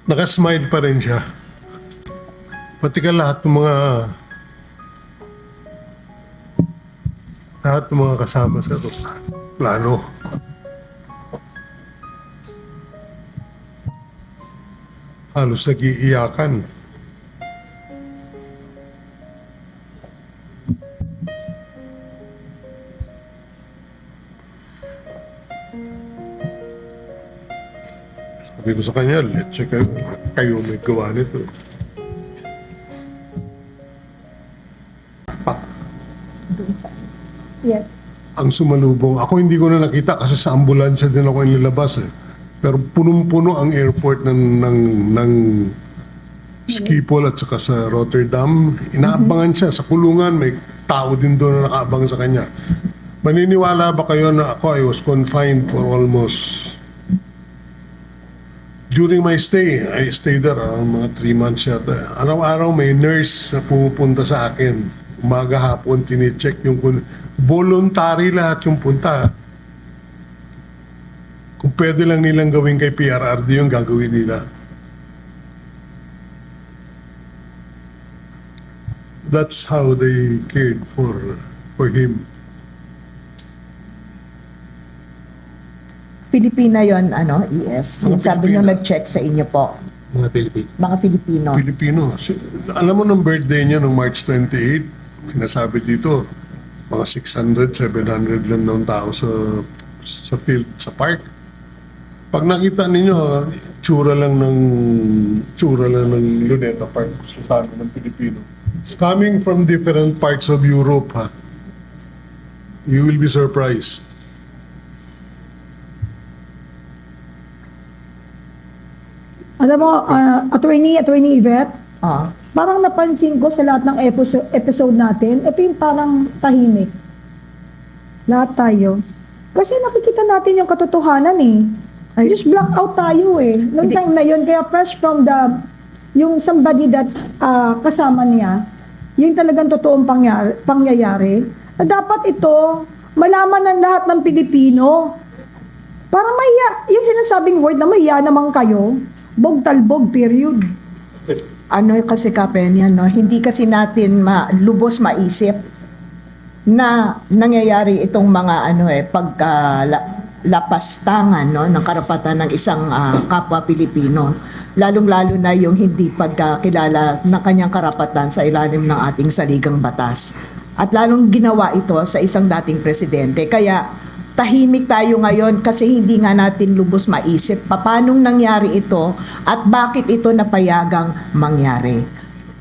nakasmile pa rin siya. Pati ka lahat ng mga kasama sa plano. Halos nag-iiyakan. Sabi ko sa kanya, let's check kayo may gawa nito. Yes. Ang sumalubong. Ako hindi ko na nakita kasi sa ambulansya din ako inilabas eh. Pero punong-puno ang airport ng Schiphol at saka sa Rotterdam. Inaabangan siya sa kulungan. May tao din doon na nakaabang sa kanya. Maniniwala ba kayo na ako I was confined for almost... During my stay, I stayed there mga 3 months yata. Araw-araw may nurse na pumupunta sa akin. Umaga hapon, tinicheck yung... Voluntary lahat yung punta. Kung pwede lang nilang gawin kay PRRD yung gagawin nila. That's how they cared for him. Filipina yon ES. Yung sabi nyo Pilipina. nag-check sa inyo po. Mga Pilipino. Mga Filipino. Pilipino. Alam mo nung birthday niya nung March 28, pinasabi dito, mga 600, 700 lang ng tao sa field, sa park. Pag nakita ninyo, tsura lang ng Luneta Park sa sabi ng Pilipino. Coming from different parts of Europe, ha, you will be surprised. Alam mo, Attorney Yvette, Ah. parang napansin ko sa lahat ng episode natin, ito yung parang tahimik. Lahat tayo. Kasi nakikita natin yung katotohanan eh. Just block out tayo eh. Noong time na yun, kaya fresh from yung somebody that kasama niya, yung talagang totoong pangyayari, na dapat ito, malaman ng lahat ng Pilipino. Para maiya, yung sinasabing word na maiya naman kayo, bog-talbog, period. Ano kasi Kapenya, no? Hindi kasi natin lubos maisip na nangyayari itong mga paglapastangan ng karapatan ng isang kapwa Pilipino. Lalong-lalo na yung hindi pagkakilala ng kanyang karapatan sa ilalim ng ating saligang batas. At lalong ginawa ito sa isang dating presidente. Kaya tahimik tayo ngayon kasi hindi nga natin lubos maisip paanong nangyari ito at bakit ito napayagang mangyari.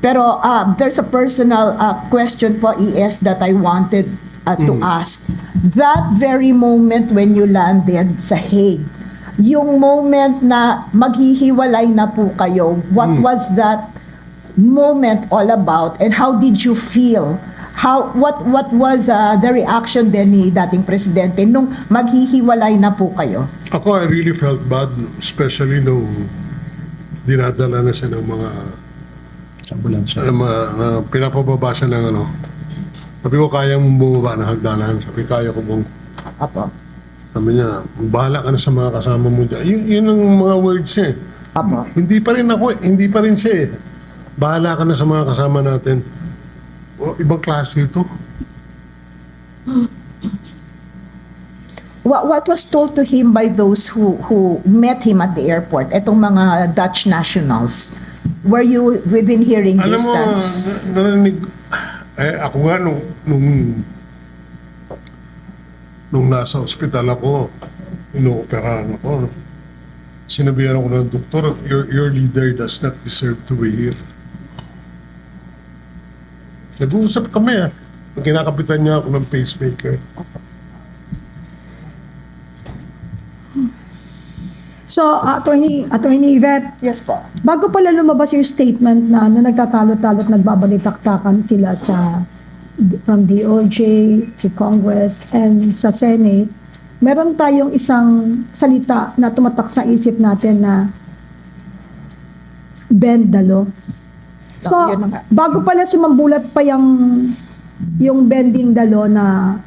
Pero there's a personal question po, ES, that I wanted to ask. That very moment when you landed sa Hague, yung moment na maghihiwalay na po kayo, what was that moment all about and how did you feel? What was the reaction din ni dating presidente nung maghihiwalay na po kayo? Ako, I really felt bad, especially nung dinadala na siya ng mga Ambulansya. na pinapababa siya ng Sabi ko, kaya mong bumaba ng hagdanan. Sabi, kaya ko bang. Apo. Sabi niya, bahala ka na sa mga kasama mo dyan. Yun ang mga words niya. Apo. Hindi pa rin ako, hindi pa rin siya eh. Bahala ka na sa mga kasama natin. Ibang klase ito. What was told to him by those who met him at the airport? Etong mga Dutch nationals. Were you within hearing Alam mo, distance? narinig, ako nga nung nasa ospital ako, inooperahan ako, sinabihan ako ng doktor, your leader does not deserve to be here. Nag-uusap kami kinakapitan niya ako ng pacemaker. So, Attorney Yvette, Yes po. bago pala lumabas yung statement na nagtatalo-talo at nagbabalitaktakan sila from DOJ to Congress and sa Senate, meron tayong isang salita na tumatak sa isip natin na bend the law. So, Yun na nga. bago pala sumambulat pa yung bending the law na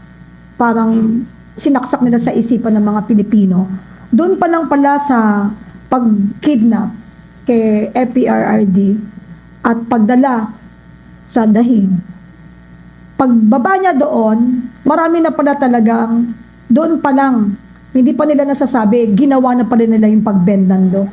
parang sinaksak nila sa isipan ng mga Pilipino, doon pa lang pala sa pag-kidnap, kay FPRRD at pagdala sa dahig. Pagbaba niya doon, marami na pala talagang doon pa lang, hindi pa nila nasasabi, ginawa na pala nila yung pagbend nando.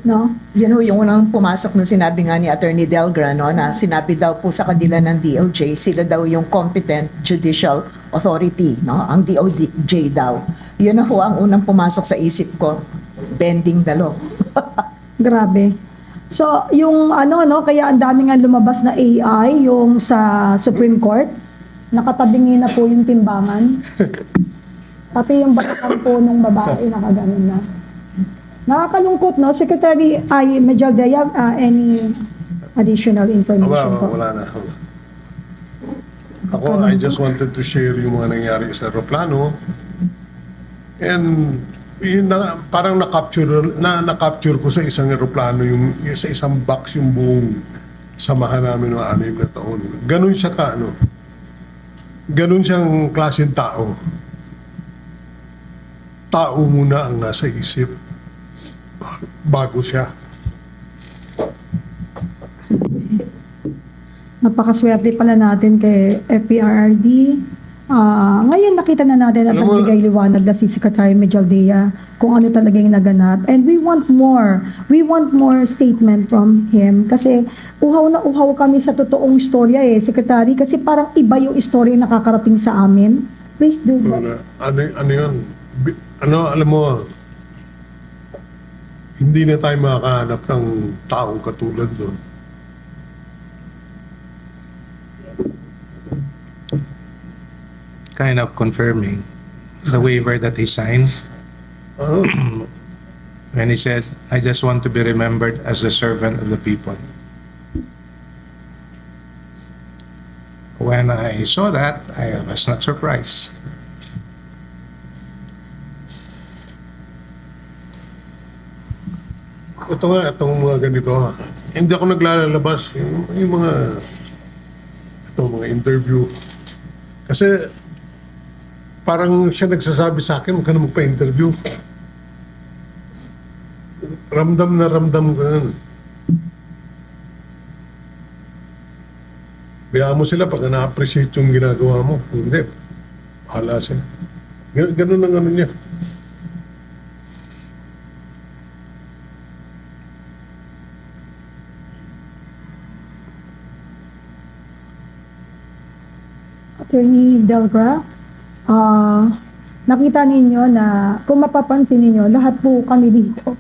No? Yun ho, yung unang pumasok nung sinabi nga ni Attorney Delgra, no, na sinabi daw po sa kanila ng DOJ, sila daw yung competent judicial authority, no, ang DOJ daw. Yun na ho ang unang pumasok sa isip ko, bending the law. Grabe. So, yung kaya ang daming nga lumabas na AI, yung sa Supreme Court, nakatabingi na po yung timbangan. Pati yung batang po nung babae, nakaganon na. Nakakalungkot, no? Secretary Mejaldea, any additional information po? Wala na. Ako, I just wanted to share yung mga nangyari sa aeroplano. And parang na-capture ko sa isang aeroplano, sa isang box yung buong samahan namin ng 6 na taon. Ganun siya ganun siyang klaseng tao. Tao muna ang nasa isip bago siya. Napakaswerte pala natin kay FPRRD. Ngayon nakita na natin at Alam mo- nagbigay liwanag na si Secretary Mejaldea kung ano talaga yung naganap. And we want more. We want more statement from him. Kasi uhaw na uhaw kami sa totoong istorya Secretary. Kasi parang iba yung istorya na nakakarating sa amin. Please do that. Ano yun? Alam mo, hindi na tayo makakahanap ng taong katulad doon. Kind of confirming the waiver that he signed when he said, I just want to be remembered as the servant of the people. When I saw that, I was not surprised. Itong mga ganito, hindi ako naglalabas. Yung mga interview. Kasi parang siya nagsasabi sa akin, huwag ka na magpa-interview. Ramdam na ramdam ko yan. Biyaan mo sila pag na-appreciate yung ginagawa mo. Hindi. Bahala sila. Ganun ang ano niya. Attorney Delgra, nakita ninyo na kung mapapansin ninyo, lahat po kami dito.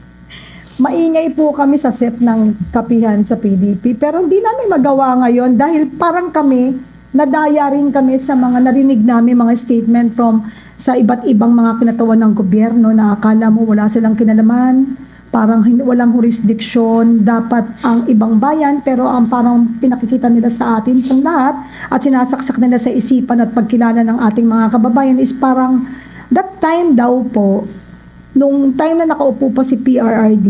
Maingay po kami sa set ng kapihan sa PDP, pero hindi namin magawa ngayon dahil parang kami, nadaya rin kami sa mga narinig namin mga statement from sa iba't ibang mga kinatawan ng gobyerno na akala mo wala silang kinalaman, parang walang jurisdiction, dapat ang ibang bayan, pero ang parang pinakikita nila sa atin itong lahat at sinasaksak nila sa isipan at pagkilala ng ating mga kababayan is parang that time daw po, nung time na nakaupo pa si PRRD,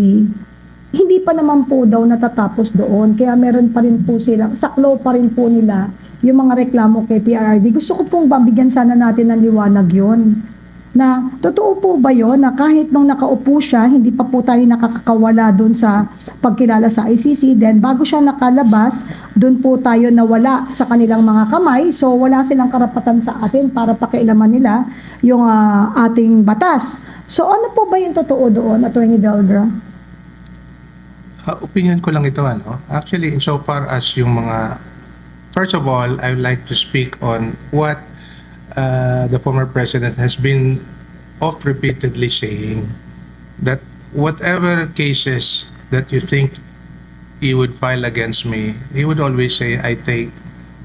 hindi pa naman po daw natatapos doon. Kaya meron pa rin po sila, saklo pa rin po nila yung mga reklamo kay PRRD. Gusto ko pong babigyan sana natin ng liwanag yon. Na totoo po ba yon na kahit nung nakaupo siya, hindi pa po tayo nakakawala doon sa pagkilala sa ICC. Then bago siya nakalabas, doon po tayo nawala sa kanilang mga kamay. So wala silang karapatan sa atin para pakialaman nila yung ating batas. So ano po ba yung totoo doon, Attorney Delgra? Opinion ko lang ito, Actually, insofar as yung mga... First of all, I would like to speak on what the former president has been oft repeatedly saying, that whatever cases that you think he would file against me, he would always say, I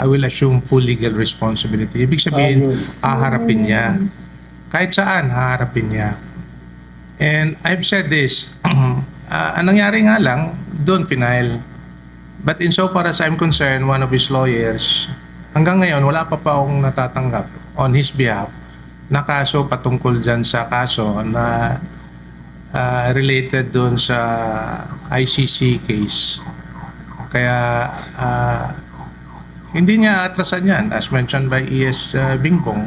will assume full legal responsibility. Ibig sabihin, haharapin niya. Kahit saan, haharapin niya. And I've said this, ang nangyari nga lang, doon final. But insofar as I'm concerned, one of his lawyers, hanggang ngayon, wala pa akong natatanggap on his behalf na kaso patungkol dyan sa kaso na related doon sa ICC case. Kaya hindi niya atrasan yan, as mentioned by E.S. Bingbong.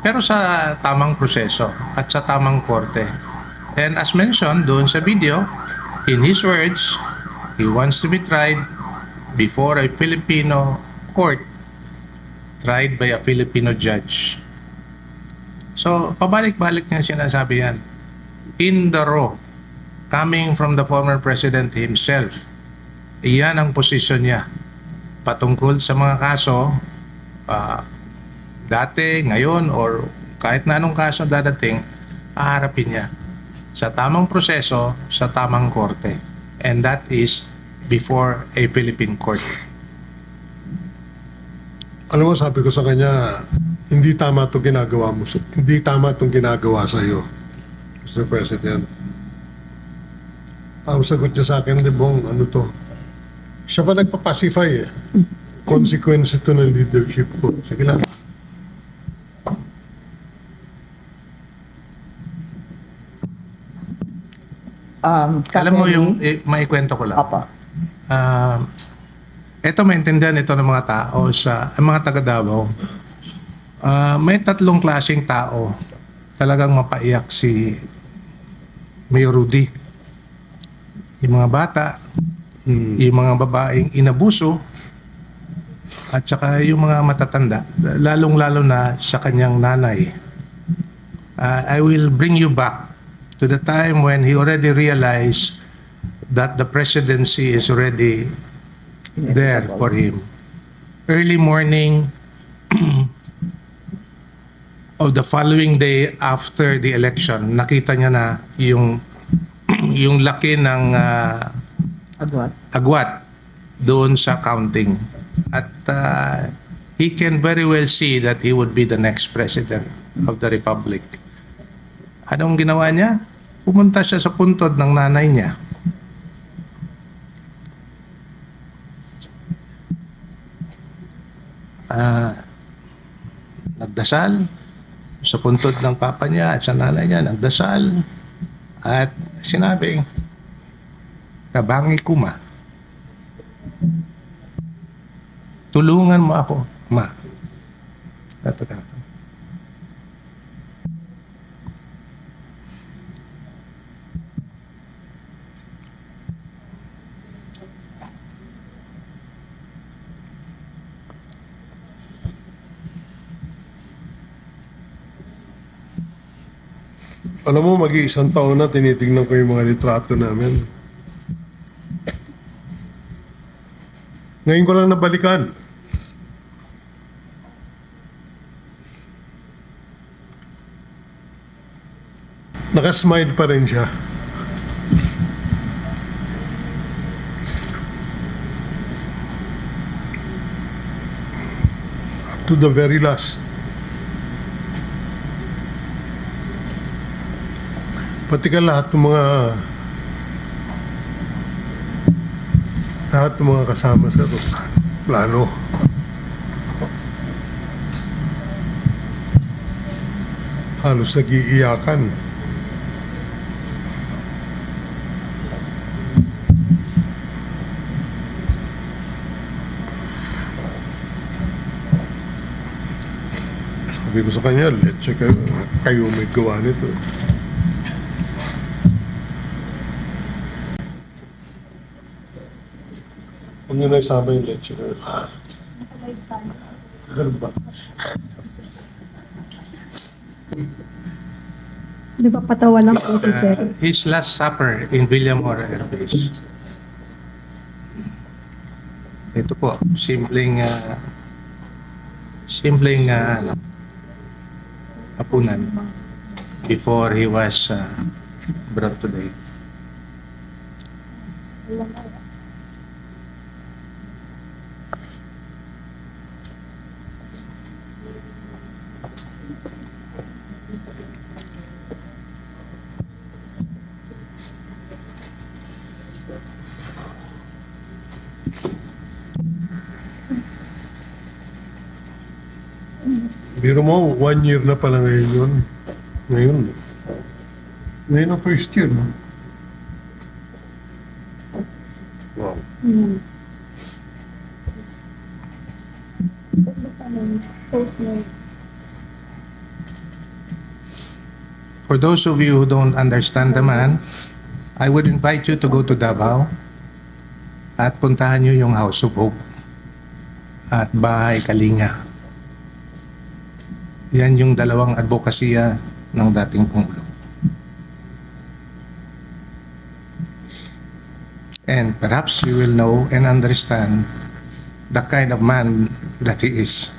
Pero sa tamang proseso at sa tamang korte. And as mentioned doon sa video, In his words, he wants to be tried before a Filipino court, tried by a Filipino judge. So, pabalik-balik niya sinasabi yan. In the raw, coming from the former president himself, iyan ang posisyon niya patungkol sa mga kaso dati, ngayon, or kahit na anong kaso dadating, haharapin niya sa tamang proseso, sa tamang korte. And that is before a Philippine court. Alam mo, sabi ko sa kanya, hindi tama itong ginagawa mo. Hindi tama itong ginagawa sa iyo, Mr. President. Ang sagot niya sa akin, Bong, ano to? Siya pa nagpapacify eh. Consequence ito ng leadership ko. Sige lang. Alam mo yung, maikwento ko lang. Apa. Ito maintindihan ito ng mga tao ang mga taga Davao. May tatlong klaseng tao talagang mapaiyak si Mayor Rudy. Yung mga bata, yung mga babaeng inabuso, at saka yung mga matatanda, lalong-lalo na sa kanyang nanay. I will bring you back to the time when he already realized that the presidency is already there for him. Early morning of the following day after the election, nakita niya na yung laki ng agwat doon sa counting. At he can very well see that he would be the next president of the republic. Anong ginawa niya? Pumunta siya sa puntod ng nanay niya. Nagdasal sa puntod ng papa niya at sa nanay niya, nagdasal at sinabing, "Kabangi kuma, tulungan mo ako, ma." Ito ka. Alam mo, mag-iisang taon na tinitingnan ko yung mga litrato namin. Ngayon ko lang nabalikan. Nakasmile pa rin siya. Up to the very last. Pati ka lahat ng mga kasama sa plano. Halos nag-iiyakan. Sabi ko sa kanya, let's check kayo may gawa nito. Huwag nyo na isama yung lecturer. Ganun ba? Di ba patawa lang po si Sir? His last supper in Villamor Air Base. Ito po, simpleng hapunan before he was brought to the Biro mo, 1 year na pala ngayon yun. Ngayon ang first year, no? Wow. For those of you who don't understand the man, I would invite you to go to Davao at puntahan nyo yung House of Hope at Bahay Kalinga. Yan yung dalawang advokasya ng dating Pangulo. And perhaps you will know and understand the kind of man that he is.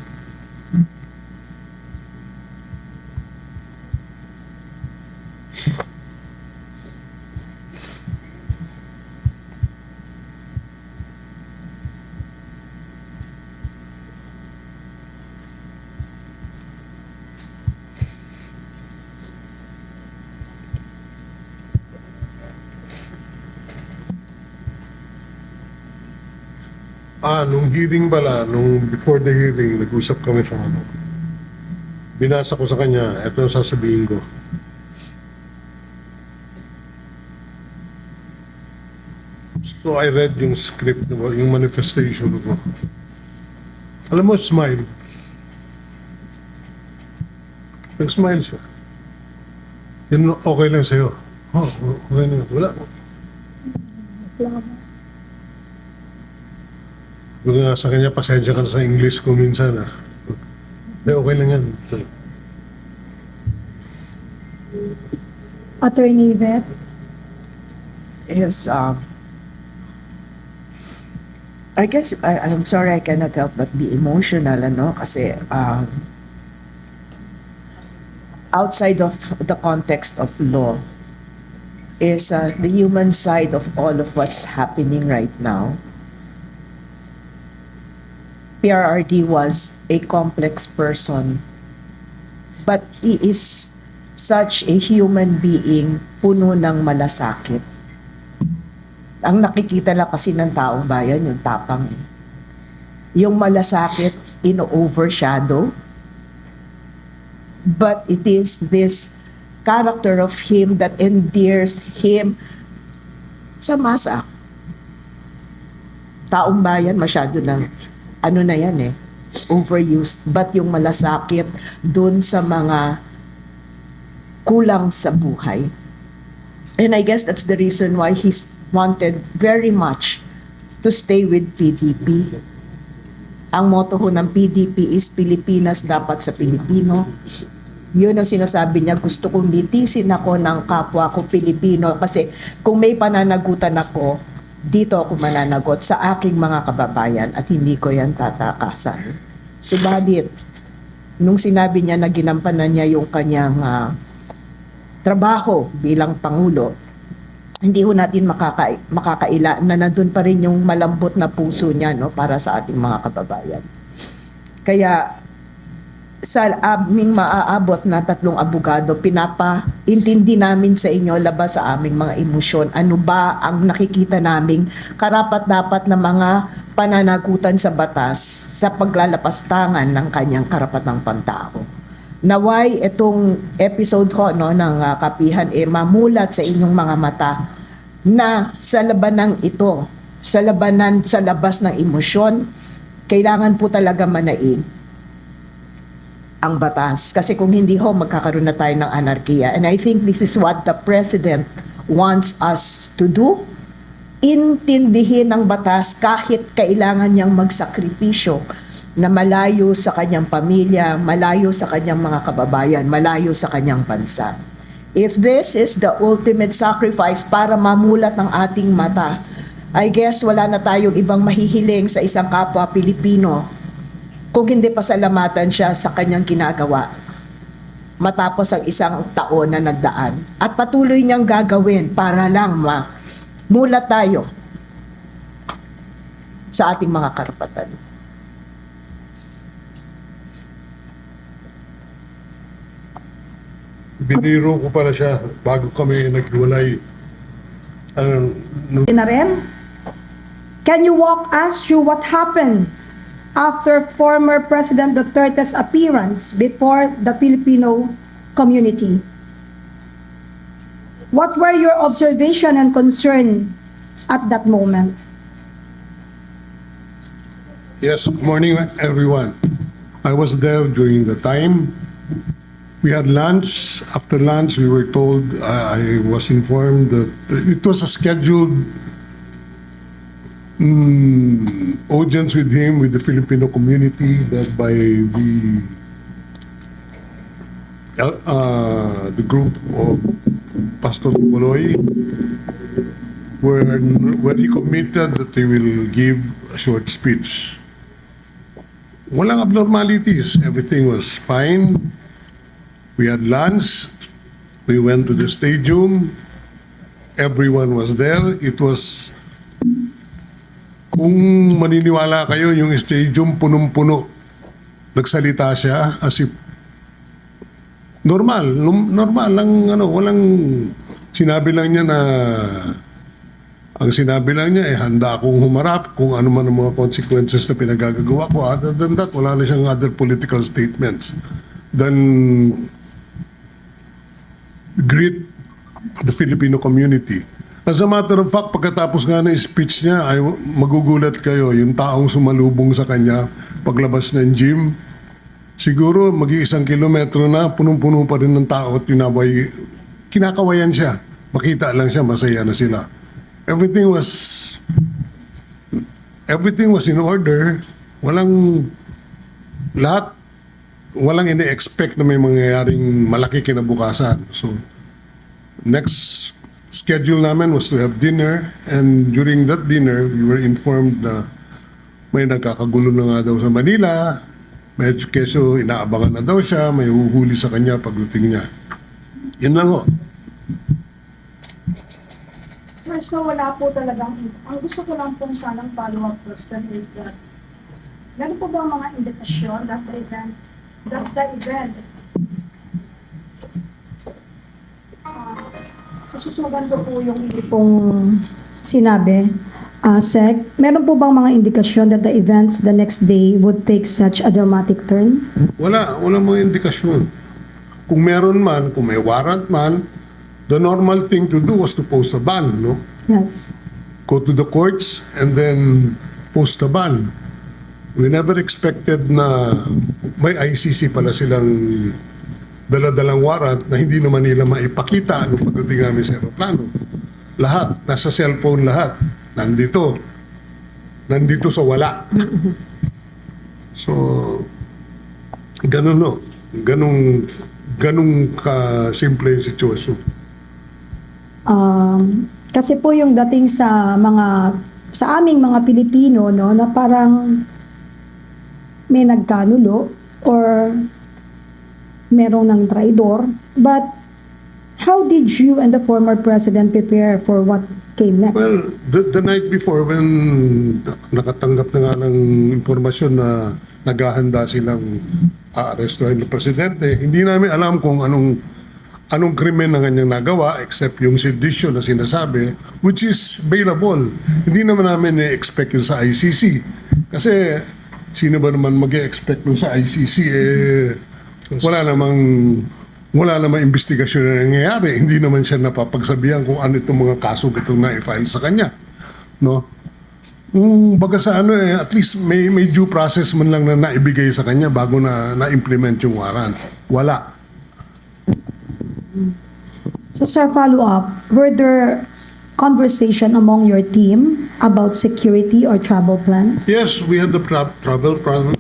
Nung hearing pala, nung before the hearing, nag-usap kami sa ano. Binasa ko sa kanya, eto ang sasabihin ko. So I read yung script, yung manifestation ko. Alam mo, smile. Nag-smile siya. Yun, okay lang sa'yo. Oh, okay lang. Wala. Sabi nga sa kanya, pasensya ka na sa English ko minsan. Okay lang yan. Attorney Yvette? Yes, I guess I'm sorry I cannot help but be emotional, ano, kasi outside of the context of law is the human side of all of what's happening right now. PRRD was a complex person, but he is such a human being puno ng malasakit. Ang nakikita lang kasi ng taong bayan, yung tapang. Yung malasakit, ino-overshadow. But it is this character of him that endears him sa masa. Taong bayan, masyado ng, ano na yan overused. But yung malasakit dun sa mga kulang sa buhay. And I guess that's the reason why he's wanted very much to stay with PDP. Ang motto ho ng PDP is Pilipinas dapat sa Pilipino. Yun ang sinasabi niya, gusto kong litisin ako ng kapwa ko Pilipino kasi kung may pananagutan ako, dito ako mananagot sa aking mga kababayan at hindi ko yan tatakasan. Subalit, nung sinabi niya na ginampanan niya yung kanyang trabaho bilang Pangulo, hindi ho natin makakaila na nandun pa rin yung malambot na puso niya, no, para sa ating mga kababayan. Kaya sa aming maaabot na 3 abogado, pinapaintindi namin sa inyo labas sa aming mga emosyon. Ano ba ang nakikita naming karapat-dapat na mga pananagutan sa batas sa paglalapastangan ng kanyang karapatang pantao. Naway itong episode ho, no, ng kapihan mamulat sa inyong mga mata na sa labanan ito, sa labas ng emosyon, kailangan po talaga manaig ang batas. Kasi kung hindi ho, magkakaroon na tayo ng anarkiya. And I think this is what the President wants us to do. Intindihin ang batas kahit kailangan niyang magsakripisyo na malayo sa kanyang pamilya, malayo sa kanyang mga kababayan, malayo sa kanyang bansa. If this is the ultimate sacrifice para mamulat ng ating mata, I guess wala na tayong ibang mahihiling sa isang kapwa Pilipino kung hindi pasalamatan siya sa kanyang ginagawa matapos ang 1 taon na nagdaan. At patuloy niyang gagawin para lang mulat tayo sa ating mga karapatan. Biniro ko pala siya bago kami naghiwalay. Na rin? Can you walk us through what happened after former President Duterte's appearance before the Filipino community? What were your observation and concern at that moment? Yes, good morning everyone. I was there during the time We had lunch. After lunch, we were told, I was informed that it was a scheduled audience with him, with the Filipino community, led by the group of Pastor Boloy, where he committed that they will give a short speech. Walang abnormalities. Everything was fine. We had lunch. We went to the stadium. Everyone was there. It was, kung maniniwala kayo, yung stadium punong-puno. Nagsalita siya as if normal lang, walang, sinabi lang niya na, ang sinabi lang niya, handa akong humarap kung ano man ang mga consequences na pinagagagawa ko. Other than that, wala na siyang other political statements. Then, greet the Filipino community. As a matter of fact, pagkatapos nga ng speech niya, ay magugulat kayo, yung taong sumalubong sa kanya, paglabas ng gym, siguro mag-iisang kilometro na, punong-puno pa rin ng tao at tinabay, kinakawayan siya. Makita lang siya, masaya na sila. Everything was in order. Walang ini-expect na may mangyayaring malaki kinabukasan. So, next schedule namin was to have dinner, and during that dinner, we were informed na may nagkakagulo na nga daw sa Manila, medyo keso inaabangan na daw siya, may huhuli sa kanya pagdating niya. Yan lang ho. Sir, so wala po talagang, ang gusto ko lang pong sanang follow-up question is that, meron po ba mga indikasyon that the event susugan ko po yung pong sinabi, Sec, meron po bang mga indikasyon that the events the next day would take such a dramatic turn? Wala mga indikasyon. Kung meron man, kung may warrant man, the normal thing to do was to post a ban, no? Yes. Go to the courts and then post a ban. We never expected na may ICC pala silang dala-dalang warrant na hindi naman nila maipakita nung pagdating namin sa aeroplano. Lahat, nasa cellphone lahat. Nandito sa wala. So, ganun no. Ganun ka-simple yung sitwasyon. Kasi po yung dating sa aming mga Pilipino, no, na parang may nagkanulo or merong ng traidor. But how did you and the former president prepare for what came next? Well, the night before when nakatanggap na nga ng impormasyon na naghahanda silang aarestuhin ng presidente, hindi namin alam kung anong krimen na kanyang nagawa except yung sedition na sinasabi, which is bailable. Hindi naman namin i-expect yun sa ICC. Kasi sino ba naman mag-expect nun sa ICC? Wala namang investigasyon na nangyayari. Hindi naman siya napapagsabihan kung ano itong mga kaso itong na-file sa kanya. No? Baga sa at least may due process man lang na naibigay sa kanya bago na-implement yung warrant. Wala. So, sir, follow up. Were there conversation among your team about security or travel plans? Yes, we had the travel plan.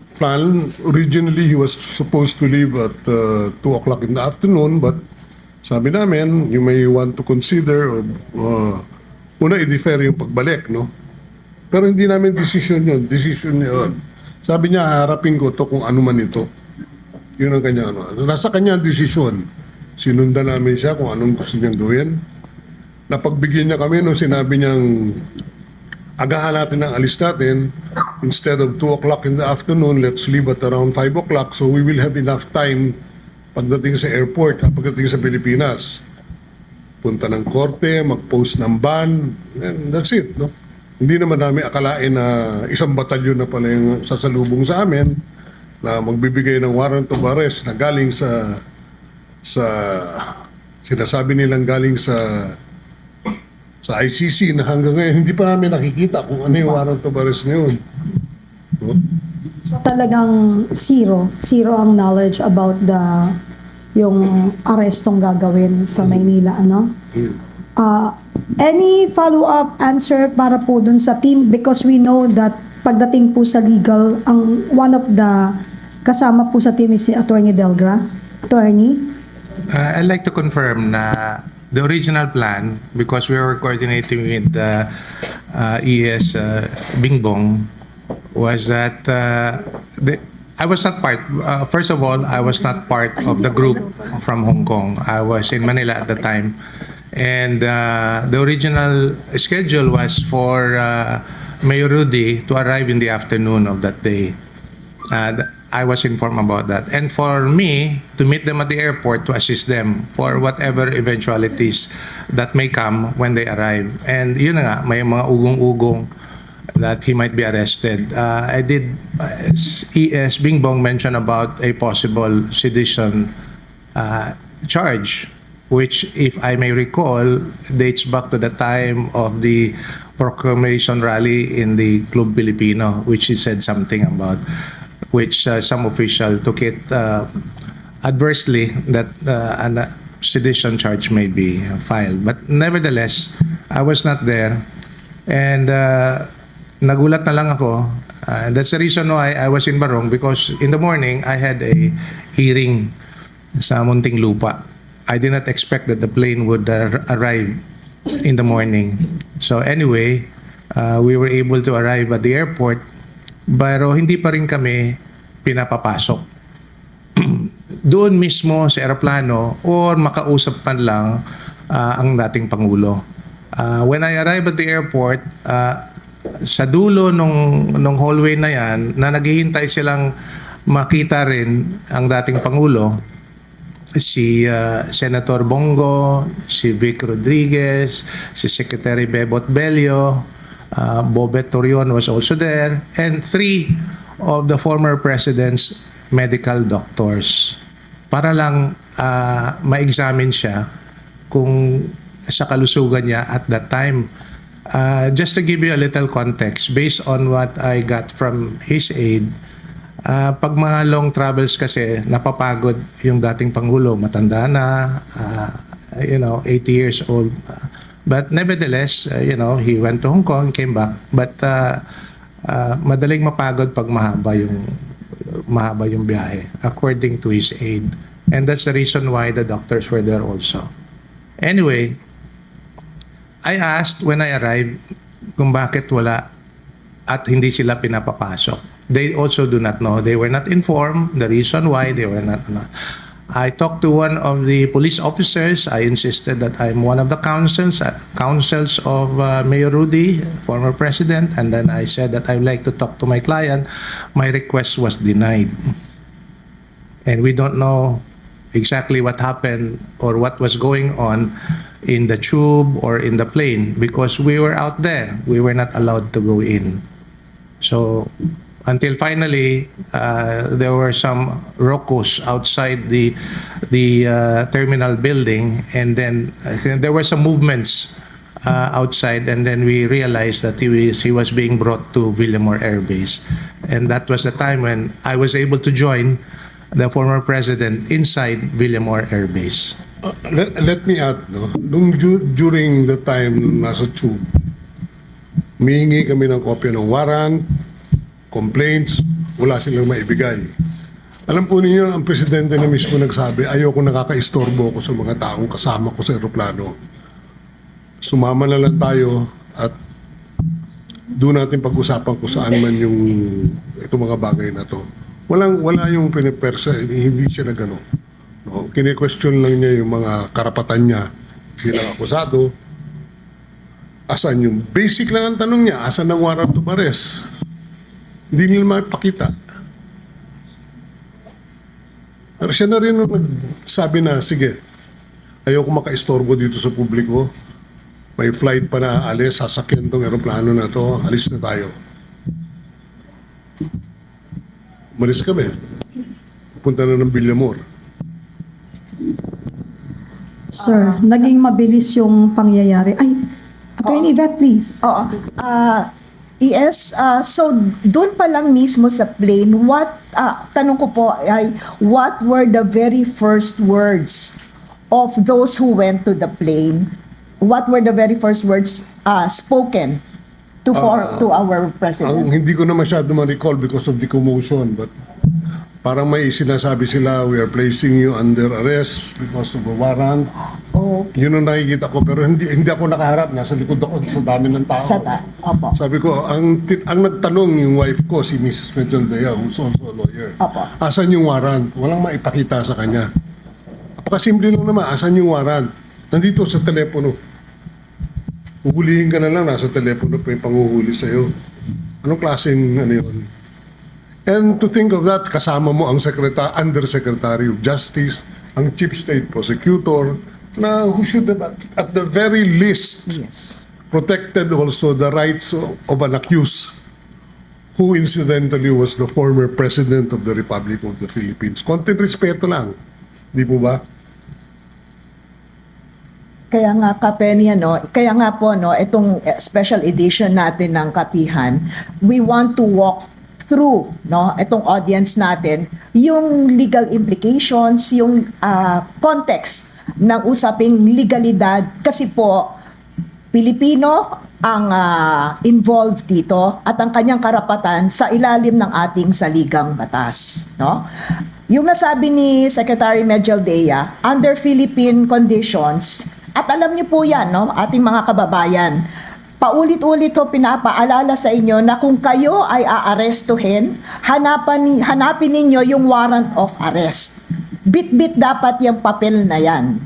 Originally, he was supposed to leave at 2 o'clock in the afternoon, but sabi namin, you may want to consider una i-defer yung pagbalik, no? Pero hindi namin decision yun. Sabi niya, harapin ko to kung ano man ito. Yun ang kanya, nasa kanya ang desisyon. Sinundan namin siya kung anong gusto niyang gawin. Napagbigyan niya kami nung sinabi niyang agahan natin ang alis natin. Instead of 2 o'clock in the afternoon, let's leave at around 5 o'clock so we will have enough time pagdating sa airport, pagdating sa Pilipinas. Punta ng korte, mag-post ng ban, and that's it. No? Hindi naman namin akalain na isang batalyon na pala yung sasalubong sa amin na magbibigay ng warrant of arrest na galing sa sinasabi nilang galing sa ICC na hanggang ngayon hindi pa namin nakikita kung ano yung warrant of arrest na yun. So, talagang zero ang knowledge about the yung arestong gagawin sa Maynila, ano? Any follow-up answer para po dun sa team? Because we know that pagdating po sa legal, ang one of the kasama po sa team is si Attorney Delgra. Attorney? I'd like to confirm na the original plan, because we were coordinating with ES Bingbong, was that I was not part. First of all, I was not part of the group from Hong Kong. I was in Manila at the time, and the original schedule was for Mayor Rudy to arrive in the afternoon of that day. I was informed about that, and for me to meet them at the airport to assist them for whatever eventualities that may come when they arrive. And yun na nga, may mga ugong-ugong that he might be arrested. I did ES Bingbong mention about a possible sedition charge, which, if I may recall, dates back to the time of the proclamation rally in the Club Filipino, which he said something about, which some official took it adversely, that a sedition charge may be filed. But nevertheless, I was not there, and nagulat na lang ako. That's the reason why I was in Barong, because in the morning I had a hearing sa Muntinlupa. I did not expect that the plane would arrive in the morning. So anyway, we were able to arrive at the airport, pero hindi pa rin kami pinapapasok doon mismo sa aeroplano or makausap man lang ang dating Pangulo. When I arrived at the airport, sa dulo nung hallway na yan, na naghihintay silang makita rin ang dating Pangulo, si Senator Bongo, si Vic Rodriguez, si Secretary Bebot Bello, Bobet Torion was also there, and 3 of the former president's medical doctors, para lang ma-examine siya kung sa kalusugan niya at that time. Just to give you a little context, based on what I got from his aide, pag mga long travels kasi, napapagod yung dating Pangulo, matanda na, 80 years old. But nevertheless, he went to Hong Kong, came back. But madaling mapagod pag mahaba yung biyahe, according to his aide. And that's the reason why the doctors were there also. Anyway, I asked when I arrived kung bakit wala at hindi sila pinapapasok. They also do not know. They were not informed the reason why they were not. I talked to one of the police officers. I insisted that I'm one of the counsels of Mayor Rudy, former president, and then I said that I'd like to talk to my client. My request was denied. And we don't know exactly what happened or what was going on in the tube or in the plane because we were out there. We were not allowed to go in. So until finally, there were some rocos outside the terminal building, and then there were some movements outside, and then we realized that he was being brought to Villamor Air Base, and that was the time when I was able to join the former president inside Villamor Air Base. Let me add, during the time nasa tube, humingi kami ng kopya ng warrant, complaints, wala silang maibigay. Alam po ninyo, ang presidente na mismo nagsabi, ayoko nakaka-istorbo ko sa mga taong kasama ko sa aeroplano. Sumama na lang tayo at doon natin pag-usapan kung saan man itong mga bagay na to. Wala yung pinipersa, hindi siya na gano'n. No? Kine-question lang niya yung mga karapatan niya bilang akusado. Asan yung basic lang ang tanong niya, asan ang warrant of arrest? Hindi nila mapakita. Pero siya na rin nagsabi na, sige, ayoko maka-istorbo dito sa publiko. May flight pa na alis, sasakyan tong aeroplano na to, alis na tayo. Umalis kami. Punta na ng Villamor. Sir, naging mabilis yung pangyayari. Ay, Attorney Yvette, please. Oo. Yes, so doon pa lang mismo sa plane, tanong ko po ay, what were the very first words of those who went to the plane? What were the very first words spoken to our Ang president? hindi ko na masyado ma-recall because of the commotion, but parang may sinasabi sila, we are placing you under arrest because of a warrant. Oh, Yun ang nakikita ko, pero hindi ako nakaharap. Nasa likod ako sa dami ng tao. opo. Sabi ko, ang nagtanong yung wife ko, si Mrs. Medjaldea, who's also a lawyer. Opo. Asan yung warrant? Walang maipakita sa kanya. Napakasimple lang naman, asan yung warrant? Nandito sa telepono. Uhulihin ka na lang, nasa telepono pa yung panguhuli sa'yo. Anong klaseng ano yun? And to think of that, kasama mo ang Undersecretary of Justice, ang Chief State Prosecutor, na who should have at the very least Yes. protected also the rights of an accused who incidentally was the former President of the Republic of the Philippines. Konting respeto lang. Di po ba? Kaya nga Kapeni, kaya nga po itong special edition natin ng Kapihan, we want to walk through itong audience natin yung legal implications, yung context ng usaping legalidad kasi po Pilipino ang involved dito at ang kanyang karapatan sa ilalim ng ating saligang batas, Yung nasabi ni Secretary Medjaldea, under Philippine conditions, at alam niyo po yan, ating mga kababayan, paulit-ulit ho pinapaalala sa inyo na kung kayo ay aarestuhin, hanapin ninyo yung warrant of arrest. Bit-bit dapat yung papel na yan.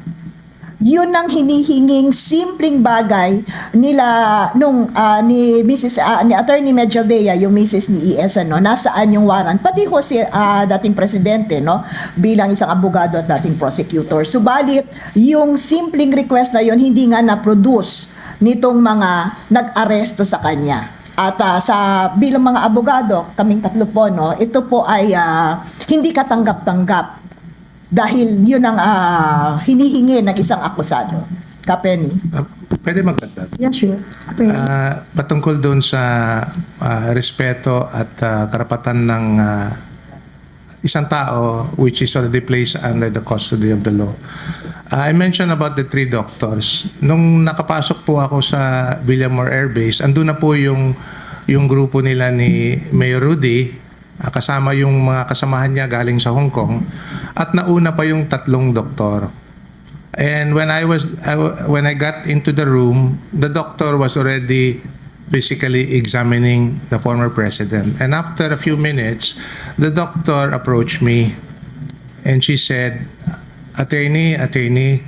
Yun ang hinihinging simpleng bagay nila ni Attorney Medjaldea, yung Mrs. ni ES, nasaan yung warrant, pati ho si dating presidente, bilang isang abogado at dating prosecutor. Subalit, yung simpleng request na yun hindi nga na-produce nitong mga nag-aresto sa kanya. At sa bilang mga abogado, kaming tatlo po, ito po ay hindi katanggap-tanggap. Dahil yun ang hinihingi ng isang akusado. Kapeni. Pwede magdagdag? Yeah, sure. Patungkol doon sa respeto at karapatan ng isang tao which is already placed under the custody of the law. I mentioned about the 3 doctors. Nung nakapasok po ako sa Villamor Air Base, andun na po yung grupo nila ni Mayor Rudy, kasama yung mga kasamahan niya galing sa Hong Kong, at nauna pa yung 3 doktor. And when I got into the room, the doctor was already physically examining the former president. And after a few minutes, the doctor approached me and she said, Attorney,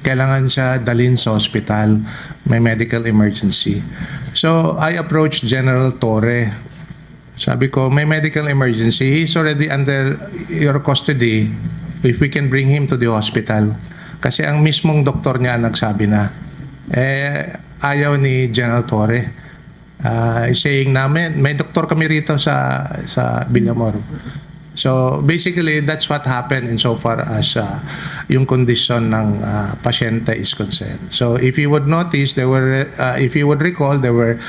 kailangan siya dalhin sa hospital. May medical emergency. So I approached General Torre. Sabi ko, may medical emergency. He's already under your custody. If we can bring him to the hospital. Kasi ang mismong doktor niya nagsabi na. Ayaw ni General Torre. Saying namin, may doktor kami rito sa Villamor. So basically, that's what happened insofar as yung condition ng pasyente is concerned. So if you would notice, if you would recall, there were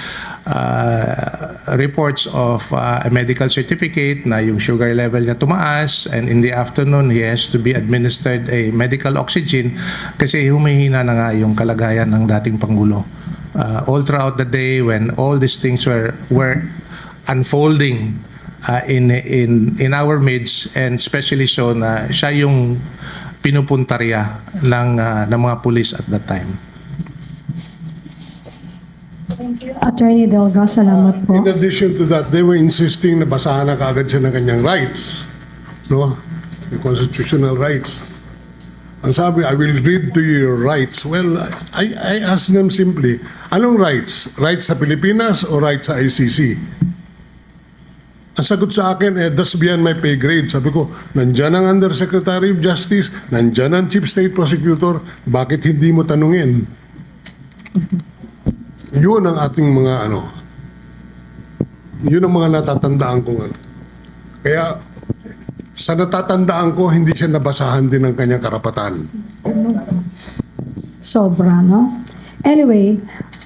reports of a medical certificate na yung sugar level niya tumaas, and in the afternoon he has to be administered a medical oxygen kasi humihina na nga yung kalagayan ng dating Pangulo. All throughout the day when all these things were unfolding in our midst, and especially so na siya yung pinupuntarya ng mga pulis at that time. Attorney Delga, salamat po. In addition to that, they were insisting na basahan na kaagad siya ng kanyang rights. Yung constitutional rights. Ang sabi, I will read to you your rights. Well, I asked them simply, anong rights? Rights sa Pilipinas o rights sa ICC? Ang sagot sa akin, that's beyond my pay grade. Sabi ko, nandyan ang Undersecretary of Justice, nandyan ang Chief State Prosecutor, bakit hindi mo tanungin? Yun ang ating mga yun ang mga natatandaan ko. Kaya sa natatandaan ko, hindi siya nabasahan din ng kanyang karapatan. Sobra, no? Anyway,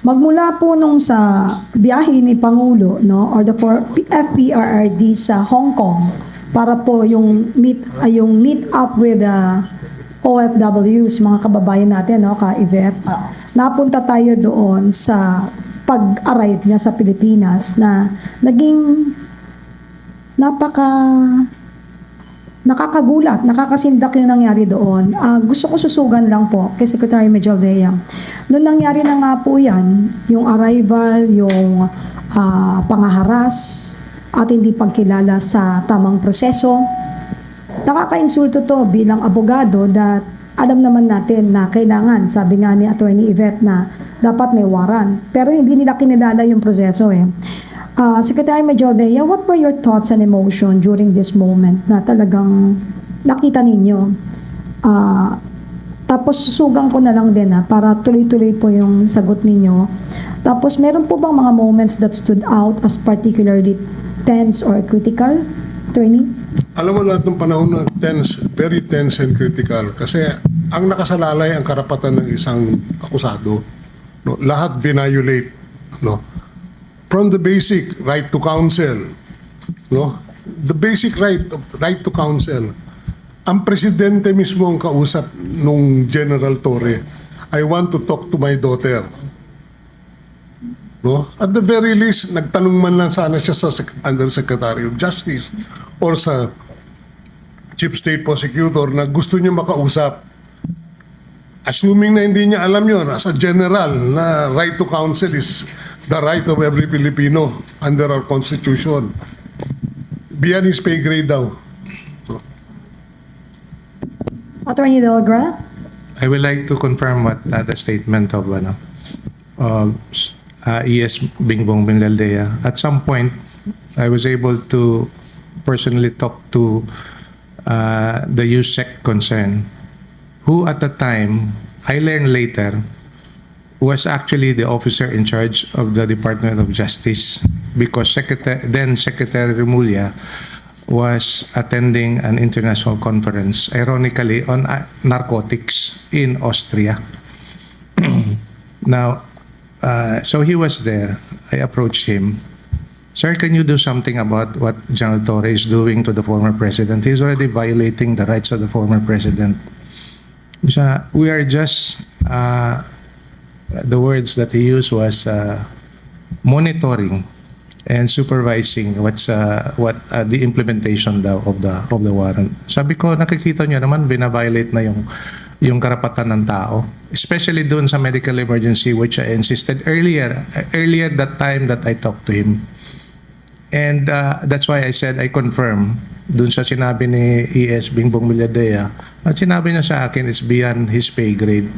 Magmula po nung sa biyahe ni Pangulo, no, or the FPRRD sa Hong Kong para po yung meet up with the OFWs, mga kababayan natin, no, ka-Yvette. Napunta tayo doon sa pag-arrive niya sa Pilipinas na naging nakakagulat, nakakasindak yung nangyari doon. Gusto ko susugan lang po kay Secretary Medjaldea. Noong nangyari na nga po yan, yung arrival, yung pangaharas, at hindi pagkilala sa tamang proseso, nakaka-insulto to bilang abogado that alam naman natin na kailangan, sabi nga ni Attorney Yvette, na dapat may warrant. Pero hindi nila kinilala yung proseso eh. Secretary Medjaldea, what were your thoughts and emotion during this moment na talagang nakita ninyo? Tapos susugang ko na lang din para tuloy-tuloy po yung sagot ninyo. Tapos meron po bang mga moments that stood out as particularly tense or critical, Attorney? Alam mo, lahat ng panahon na tense, very tense and critical kasi ang nakasalalay ang karapatan ng isang akusado. No? Lahat violate, no? From the basic right to counsel, no? The basic right to counsel. Ang presidente mismo ang kausap nung General Torre. I want to talk to my daughter. No? At the very least, nagtanong man lang sana siya sa Undersecretary of Justice or sa Chief State Prosecutor na gusto niya makausap. Assuming na hindi niya alam yun, as a general, na right to counsel is the right of every Filipino under our Constitution. Beyond his pay grade daw. Attorney Delgra? I would like to confirm what the statement of ES Bingbong Binaldea. At some point, I was able to personally talk to the USEC concern, who at the time, I learned later, was actually the officer in charge of the Department of Justice because then Secretary Remulla was attending an international conference, ironically, on narcotics in Austria. Now, so he was there. I approached him. Sir, can you do something about what General Torre is doing to the former president? He's already violating the rights of the former president. We are just, the words that he used was monitoring and supervising what the implementation daw of the warrant. Sabi ko, nakikita niyo naman bina-violate na yung karapatan ng tao, especially doon sa medical emergency, which I insisted earlier that time that I talked to him. And that's why I said I confirm doon sa sinabi ni ES Bingbong Villadea at sinabi niya sa akin it's beyond his pay grade.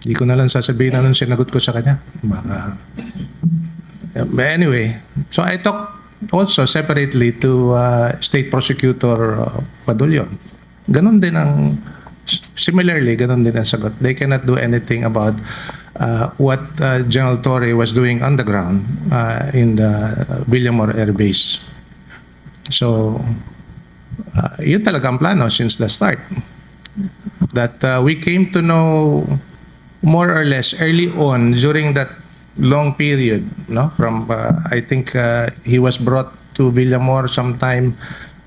Di ko na lang sasabihin anong sinagot ko sa kanya. Baka. But anyway, so I talked also separately to State Prosecutor Padulyon. Similarly, ganon din ang sagot. They cannot do anything about what General Torre was doing on the ground in the Villamor Air Base. So, yun talaga ang plano since the start. That we came to know more or less early on during that long period, no? From I think he was brought to Villamor sometime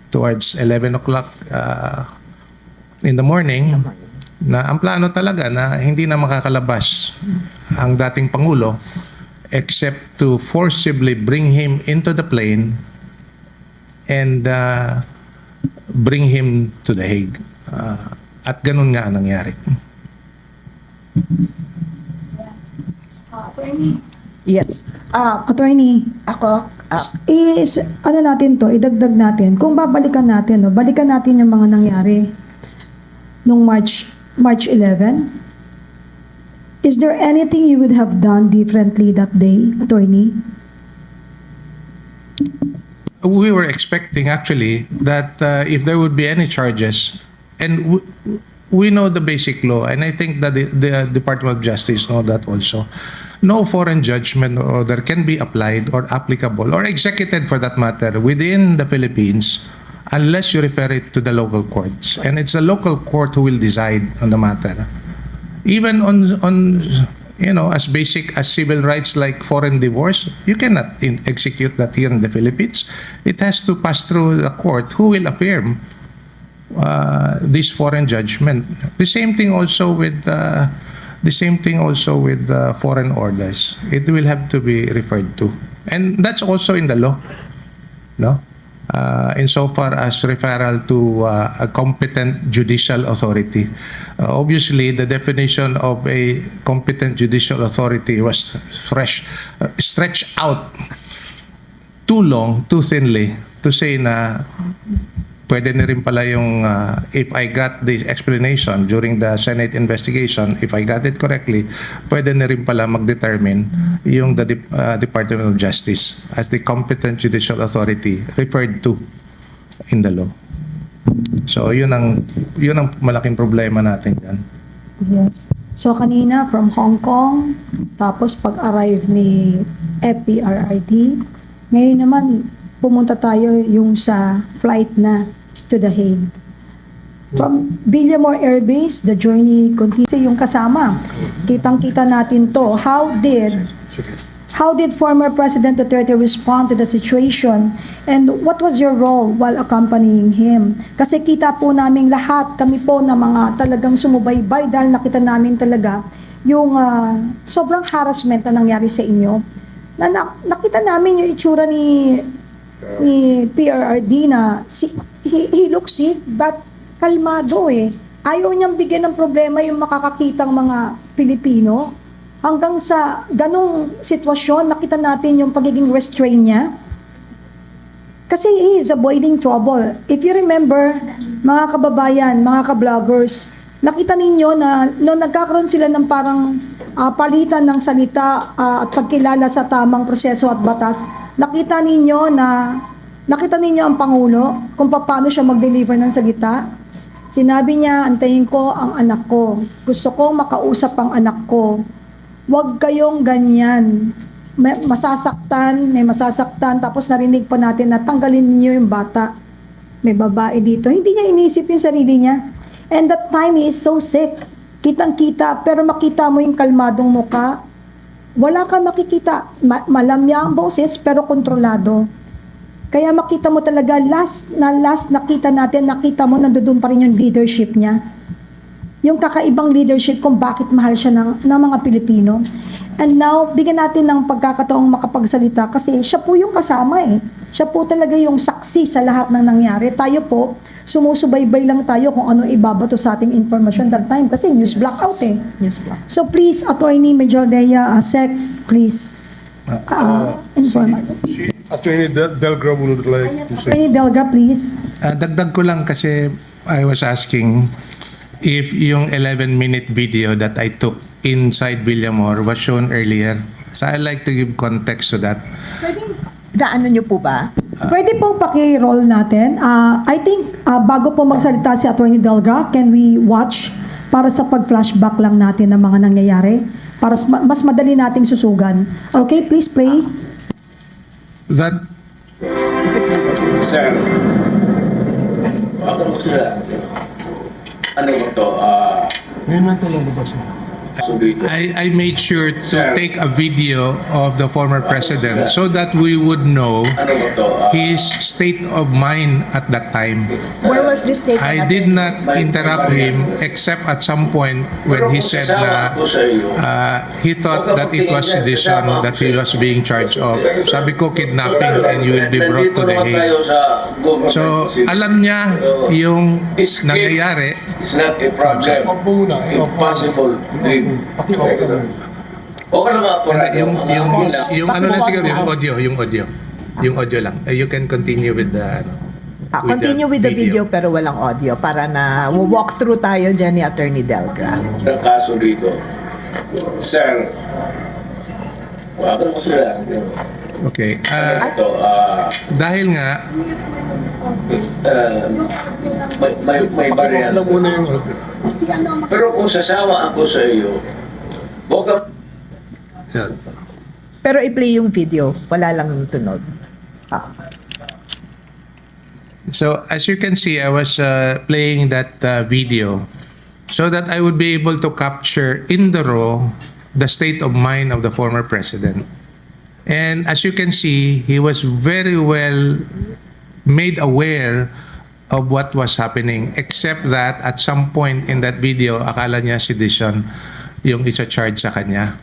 towards 11 o'clock in the morning, na ang plano talaga na hindi na makakalabas ang dating Pangulo except to forcibly bring him into the plane and bring him to The Hague. At ganun nga ang nangyari. Yes. Attorney, Ako, ano natin to, idagdag natin. Kung babalikan natin, no, balikan natin yung mga nangyari nung March 11. Is there anything you would have done differently that day, Attorney? We were expecting actually that if there would be any charges, and we know the basic law, and I think that the Department of Justice know that also. No foreign judgment or order can be applied or applicable or executed for that matter within the Philippines unless you refer it to the local courts. And it's the local court who will decide on the matter. Even on as basic as civil rights like foreign divorce, you cannot execute that here in the Philippines. It has to pass through the court who will affirm this foreign judgment. The same thing also with foreign orders. It will have to be referred to, and that's also in the law, no? Insofar as referral to a competent judicial authority. Obviously, the definition of a competent judicial authority was stretched out too long, too thinly, to say na pwede na rin pala yung, if I got this explanation during the Senate investigation, if I got it correctly, pwede na rin pala mag-determine yung the Department of Justice as the competent judicial authority referred to in the law. So yun ang malaking problema natin dyan. Yes. So kanina from Hong Kong, tapos pag-arrive ni FPRRD, ngayon naman pumunta tayo yung sa flight na to The Hague. From Villamor Air Base, the journey continues. Yung kasama, kitang-kita natin to. How did former President Duterte respond to the situation, and what was your role while accompanying him? Kasi kita po namin lahat, kami po na mga talagang sumubaybay dahil nakita namin talaga yung sobrang harassment na nangyari sa inyo. Nakita namin yung itsura ni PRRD na he looks sick but kalmado eh. Ayaw niyang bigyan ng problema yung makakakitang mga Pilipino. Hanggang sa ganong sitwasyon, nakita natin yung pagiging restraint niya. Kasi he is avoiding trouble. If you remember, mga kababayan, mga ka-vloggers, nakita ninyo na noong nagkakaroon sila ng parang palitan ng salita at pagkilala sa tamang proseso at batas, nakita ninyo ang Pangulo kung paano siya mag-deliver ng salita. Sinabi niya, antayin ko ang anak ko. Gusto kong makausap ang anak ko. Huwag kayong ganyan. May masasaktan, tapos narinig pa natin na tanggalin niyo yung bata. May babae dito. Hindi niya inisip yung sarili niya. And that time, he is so sick. Kitang-kita, pero makita mo yung kalmadong muka. Wala kang makikita. Malamya ang boses, pero kontrolado. Kaya makita mo talaga, last nakita mo nandoon pa rin yung leadership niya. Yung kakaibang leadership kung bakit mahal siya ng mga Pilipino. And now, bigyan natin ng pagkakataong makapagsalita kasi siya po yung kasama eh. Siya po talaga yung saksi sa lahat ng nangyari. Tayo po, sumusubaybay lang tayo kung ano ibabato sa ating information that time kasi news blackout eh. News block. So please, Attorney Major Dea, Sec, please, inform us. Si Attorney Delgra would like to say. Attorney Delga, please. Dagdag ko lang kasi I was asking if yung 11-minute video that I took inside Villamor was shown earlier. So I'd like to give context to that. Daano niyo po ba? Pwede pong paki-roll natin. I think, bago po magsalita si Attorney Delga, can we watch para sa pag-flashback lang natin ng mga nangyayari? Para mas madali nating susugan. Okay, please play. That Sir, ako sila. Ano mo to? Ngayon lang ito lalabas. I made sure to take a video of the former president so that we would know Ano mo to? his state of mind at that time. Where was this taken? I did not interrupt him except at some point when he said na he thought that it was sedition that he was being charged of. Sabi ko kidnapping and you will be brought to the Hague. So alam niya yung nangyayari. It's not a problem. Off mo muna. Impossible dream. Paki-off ka na. Okay naman po na Yung ano lang siguro, yung audio lang. You can continue with the Continue with the video pero walang audio para na walk through tayo dyan ni Attorney Delgra. ng kaso dito. Sir, wala mo sila. Okay. Ito, Dahil nga may barya. Lang muna yung audio. Pero kung sasama ako sa iyo, huwag ka Yan. Pero i-play yung video, wala lang tunog. So as you can see, I was playing that video so that I would be able to capture in the raw the state of mind of the former president. And as you can see, he was very well made aware of what was happening, except that at some point in that video, akala niya si Dishon yung isa-charge sa kanya.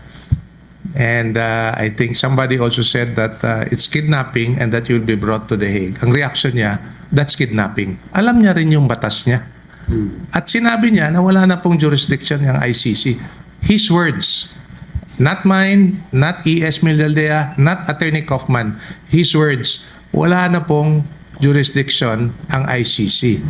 And I think somebody also said that it's kidnapping and that you'll be brought to The Hague. Ang reaction niya, that's kidnapping. Alam niya rin yung batas niya. At sinabi niya na wala na pong jurisdiction yung ICC. His words, not mine, not E.S. Mildaldea, not Attorney Kaufman. His words, wala na pong jurisdiction ang ICC.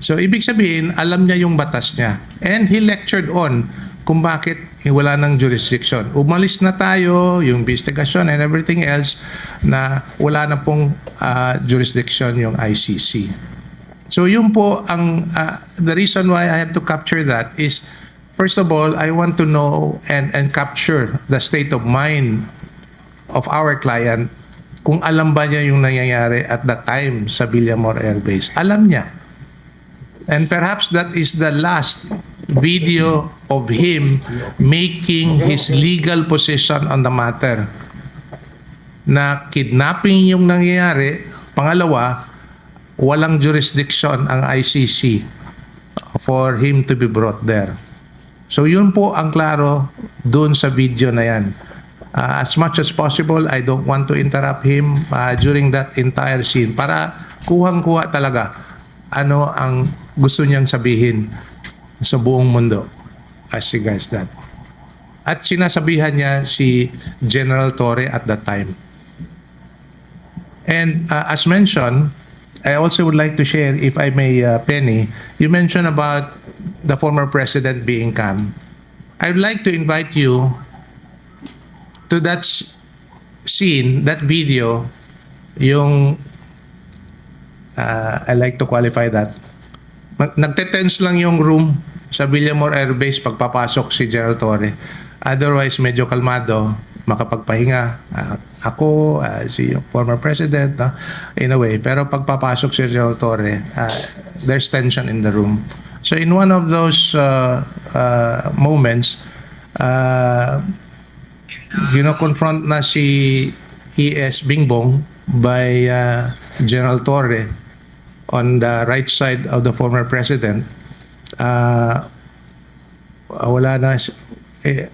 So, ibig sabihin, alam niya yung batas niya. And he lectured on kung bakit wala ng jurisdiction. Umalis na tayo, yung investigation and everything else, na wala na pong jurisdiction yung ICC. So, yun po ang, the reason why I have to capture that is, first of all, I want to know and capture the state of mind of our client kung alam ba niya yung nangyayari at that time sa Villamor Air Base. Alam niya. And perhaps that is the last video of him making his legal position on the matter. Na kidnapping yung nangyayari. Pangalawa, walang jurisdiction ang ICC for him to be brought there. So yun po ang klaro dun sa video na yan. As much as possible, I don't want to interrupt him during that entire scene para kuhang-kuha talaga ano ang gusto niyang sabihin sa buong mundo as regards that. At sinasabihan niya si General Torre at that time. And as mentioned, I also would like to share, if I may, Penny, you mentioned about the former president being calm. I would like to invite you to that scene, that video, yung, I like to qualify that. Nagte-tense lang yung room sa Villamor Air Base pagpapasok si General Torre. Otherwise, medyo kalmado, makapagpahinga. Ako, si former president, in a way. Pero pagpapasok si General Torre, there's tension in the room. So in one of those moments, confront na si E.S. Bingbong by General Torre on the right side of the former president. Wala na.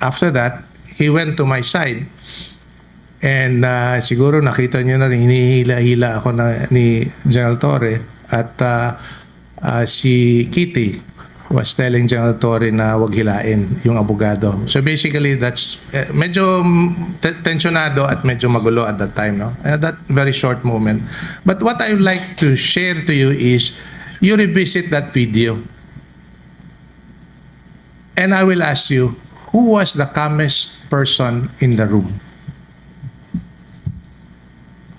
After that, he went to my side. And siguro nakita niyo na rin, hinihila-hila ako ni General Torre. At si Kitty was telling General Torre na wag hilain yung abogado. So basically, that's medyo tensionado at medyo magulo at that time, no? That very short moment. But what I would like to share to you is, you revisit that video. And I will ask you, who was the calmest person in the room?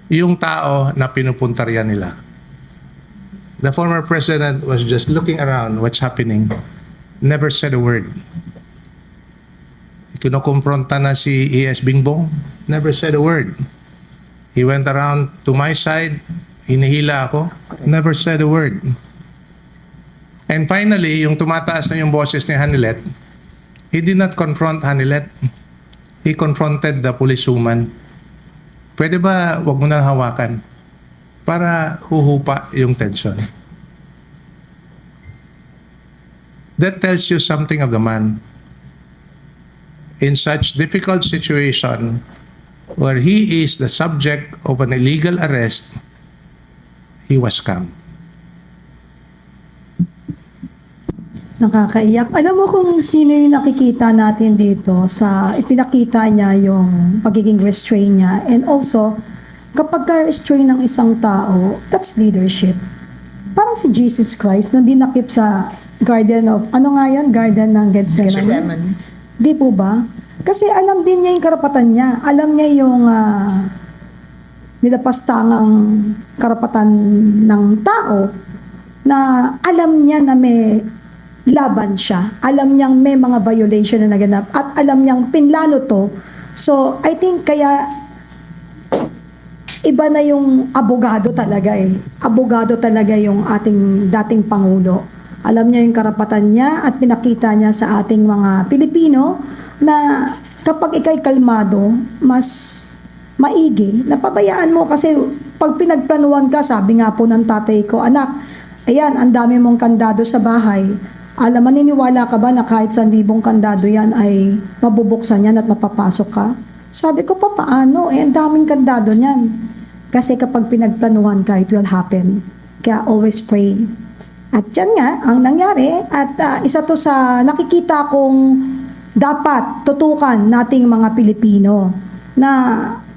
Yung tao na pinupuntarya nila. The former president was just looking around what's happening. Never said a word. Kinukumpronta na si E.S. Bingbong. Never said a word. He went around to my side. Hinihila ako. Never said a word. And finally, yung tumataas na yung boses ni Hanilet, he did not confront Hanilet. He confronted the policewoman. Pwede ba wag mo na hawakan? Para huhupa yung tension. That tells you something of the man. In such difficult situation where he is the subject of an illegal arrest, he was calm. Nakakaiyak. Alam mo kung sino yung nakikita natin dito sa ipinakita niya yung pagiging restraint niya, and also kapag ka-restrain ng isang tao, that's leadership. Parang si Jesus Christ nung dinakip sa Garden of, ano nga yan? Garden ng Gethsemane. Di po ba? Kasi alam din niya yung karapatan niya. Alam niya yung nilapastangang karapatan ng tao na alam niya na may laban siya. Alam niyang may mga violation na naganap at alam niyang pinlano to. So, I think kaya iba na yung abogado talaga eh. Abogado talaga yung ating dating Pangulo. Alam niya yung karapatan niya at pinakita niya sa ating mga Pilipino na kapag ikay kalmado, mas maigi. Napabayaan mo kasi pag pinagplanuhan ka, sabi nga po ng tatay ko, anak, ayan, ang dami mong kandado sa bahay. Alam, maniniwala ka ba na kahit 1,000 kandado yan ay mabubuksan yan at mapapasok ka? Sabi ko, paano? Ang daming kandado niyan. Kasi kapag pinagplanuhan ka, it will happen. Kaya always pray. At yan nga, ang nangyari, at isa to sa nakikita kong dapat tutukan nating mga Pilipino na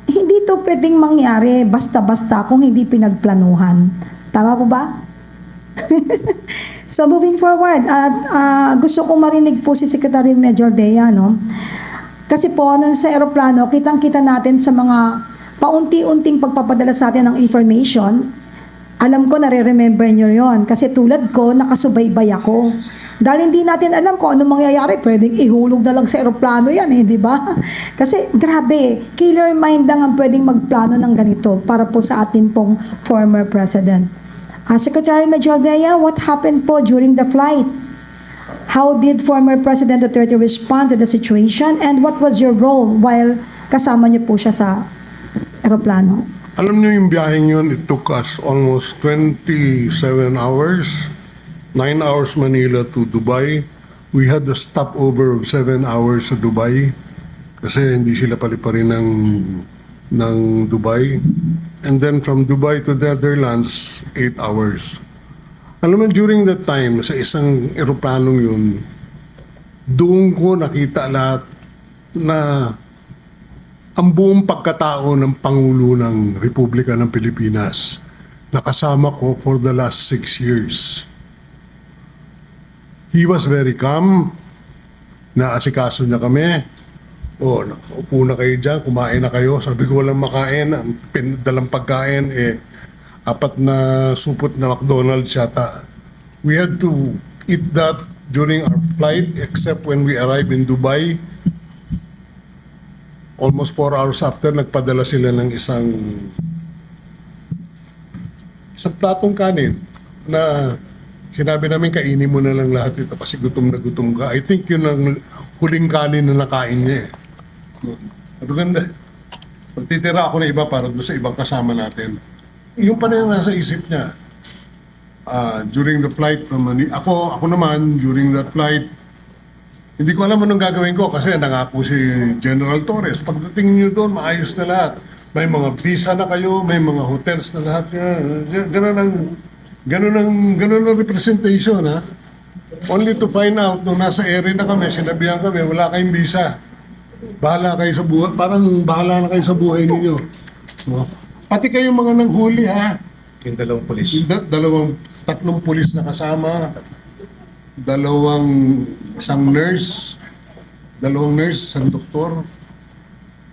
hindi to pwedeng mangyari basta-basta kung hindi pinagplanuhan. Tama po ba? So moving forward, gusto kong marinig po si Secretary Major Dea, no? Kasi po, nung sa aeroplano, kitang-kita natin sa mga paunti-unting pagpapadala sa atin ng information. Alam ko, nare-remember nyo yon. Kasi tulad ko, nakasubaybay ako. Dahil hindi natin alam kung ano mangyayari, pwedeng ihulog na lang sa aeroplano yan, di ba? Kasi grabe, killer mind lang ang pwedeng magplano ng ganito para po sa atin pong former president. Secretary Major Dea, what happened po during the flight? How did former President Duterte respond to the situation and what was your role while kasama niyo po siya sa aeroplano? Alam niyo yung biyaheng yun, it took us almost 27 hours. 9 hours Manila to Dubai. We had a stopover of 7 hours sa Dubai kasi hindi sila paliparin ng Dubai. And then from Dubai to the Netherlands, 8 hours. Alam mo, during that time, sa isang eroplanong yun, doon ko nakita lahat na ang buong pagkatao ng Pangulo ng Republika ng Pilipinas nakasama ko for the last 6 years. He was very calm. Naasikaso niya kami. Upo na kayo dyan, kumain na kayo. Sabi ko walang makain. Ang dalang pagkain, 4 na supot na McDonald's yata. We had to eat that during our flight except when we arrived in Dubai. Almost 4 hours after, nagpadala sila ng isang platong kanin na sinabi namin kainin mo na lang lahat ito kasi gutom na gutom ka. I think yun ang huling kanin na nakain niya. Maganda. Pagtitira ako na iba para doon sa ibang kasama natin. Yung pa na yung nasa isip niya. During the flight from Manila, ako naman, during that flight, hindi ko alam anong gagawin ko kasi nangako si General Torres. Pagdating niyo doon, maayos na lahat. May mga visa na kayo, may mga hotels na lahat. Ganun ang representation, ha? Only to find out, nung nasa area na kami, sinabihan kami, wala kayong visa. Bahala kayo sa buhay, parang bahala na kayo sa buhay ninyo. So, pati kayong mga nanghuli, ha? Yung dalawang polis. Tatlong pulis na kasama, isang nurse, isang doktor,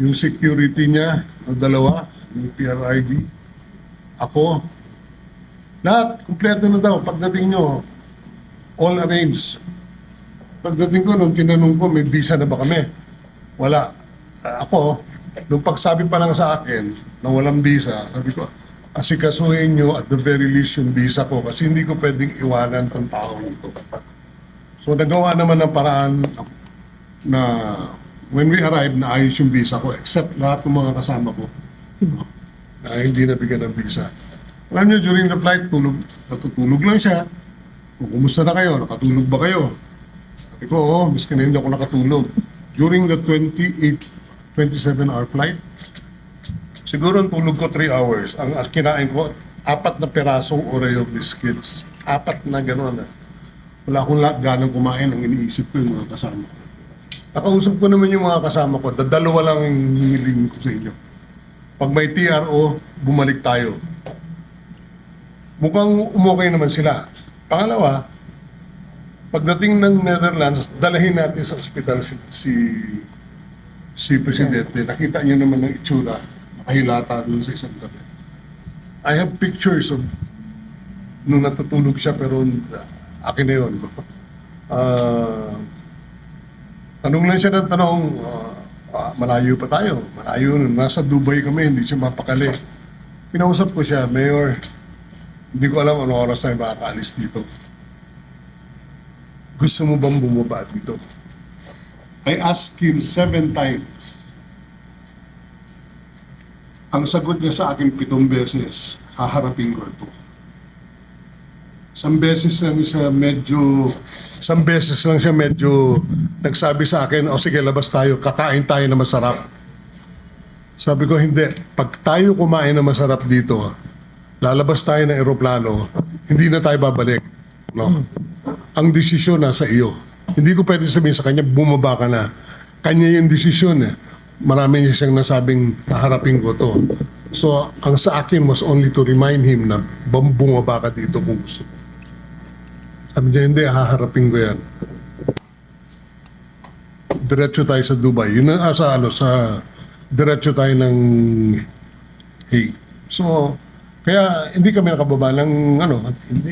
yung security niya, dalawa, yung PRID, ako, lahat, kumpleto na daw. Pagdating nyo, all arranged. Pagdating ko, nung tinanong ko, may visa na ba kami? Wala. Ako, nung pagsabi pa lang sa akin na walang visa, sabi ko, asikasuhin nyo at the very least yung visa ko kasi hindi ko pwedeng iwanan tong taong ito. So nagawa naman ng paraan na when we arrived, naayos yung visa ko except lahat ng mga kasama ko na hindi nabigyan ng visa. Alam nyo, during the flight, natutulog lang siya. Kung kumusta na kayo, nakatulog ba kayo? Sabi ko, miski na hindi ako nakatulog. During the 27-hour flight, siguro ang tulog ko 3 hours. Ang kinain ko, 4 na pirasong Oreo biscuits. 4 na gano'n. Wala akong ganang kumain. Ang iniisip ko yung mga kasama ko. Nakausap ko naman yung mga kasama ko. Dalawa lang ang hiniling ko sa inyo. Pag may TRO, bumalik tayo. Mukhang umukay naman sila. Pangalawa, pagdating ng Netherlands, dalahin natin sa ospital si Presidente. Nakita niyo naman ng itsura. Nakahilata doon sa isang gabi. I have pictures of nung natutulog siya pero akin na yun. Tanong lang siya ng tanong, malayo pa tayo. Malayo, nasa Dubai kami, hindi siya mapakali. Pinausap ko siya, Mayor, hindi ko alam anong oras tayo makakaalis dito. gusto mo bang bumaba dito? I asked him 7 times. Ang sagot niya sa akin 7 beses, haharapin ko ito. Isang beses lang siya medyo nagsabi sa akin, o sige, labas tayo, kakain tayo na masarap. Sabi ko, hindi. Pag tayo kumain na masarap dito, lalabas tayo ng eroplano, hindi na tayo babalik. No? Ang desisyon nasa iyo. Hindi ko pwede sabihin sa kanya, bumaba ka na. Kanya yung desisyon eh. Marami niya siyang nasabing, haharapin ko to. So, ang sa akin was only to remind him na bumaba ka dito kung gusto. Sabi niya, hindi, haharapin ko yan. Diretso tayo sa Dubai. Yun ang diretso tayo ng Hague. So, kaya hindi kami nakababa ng,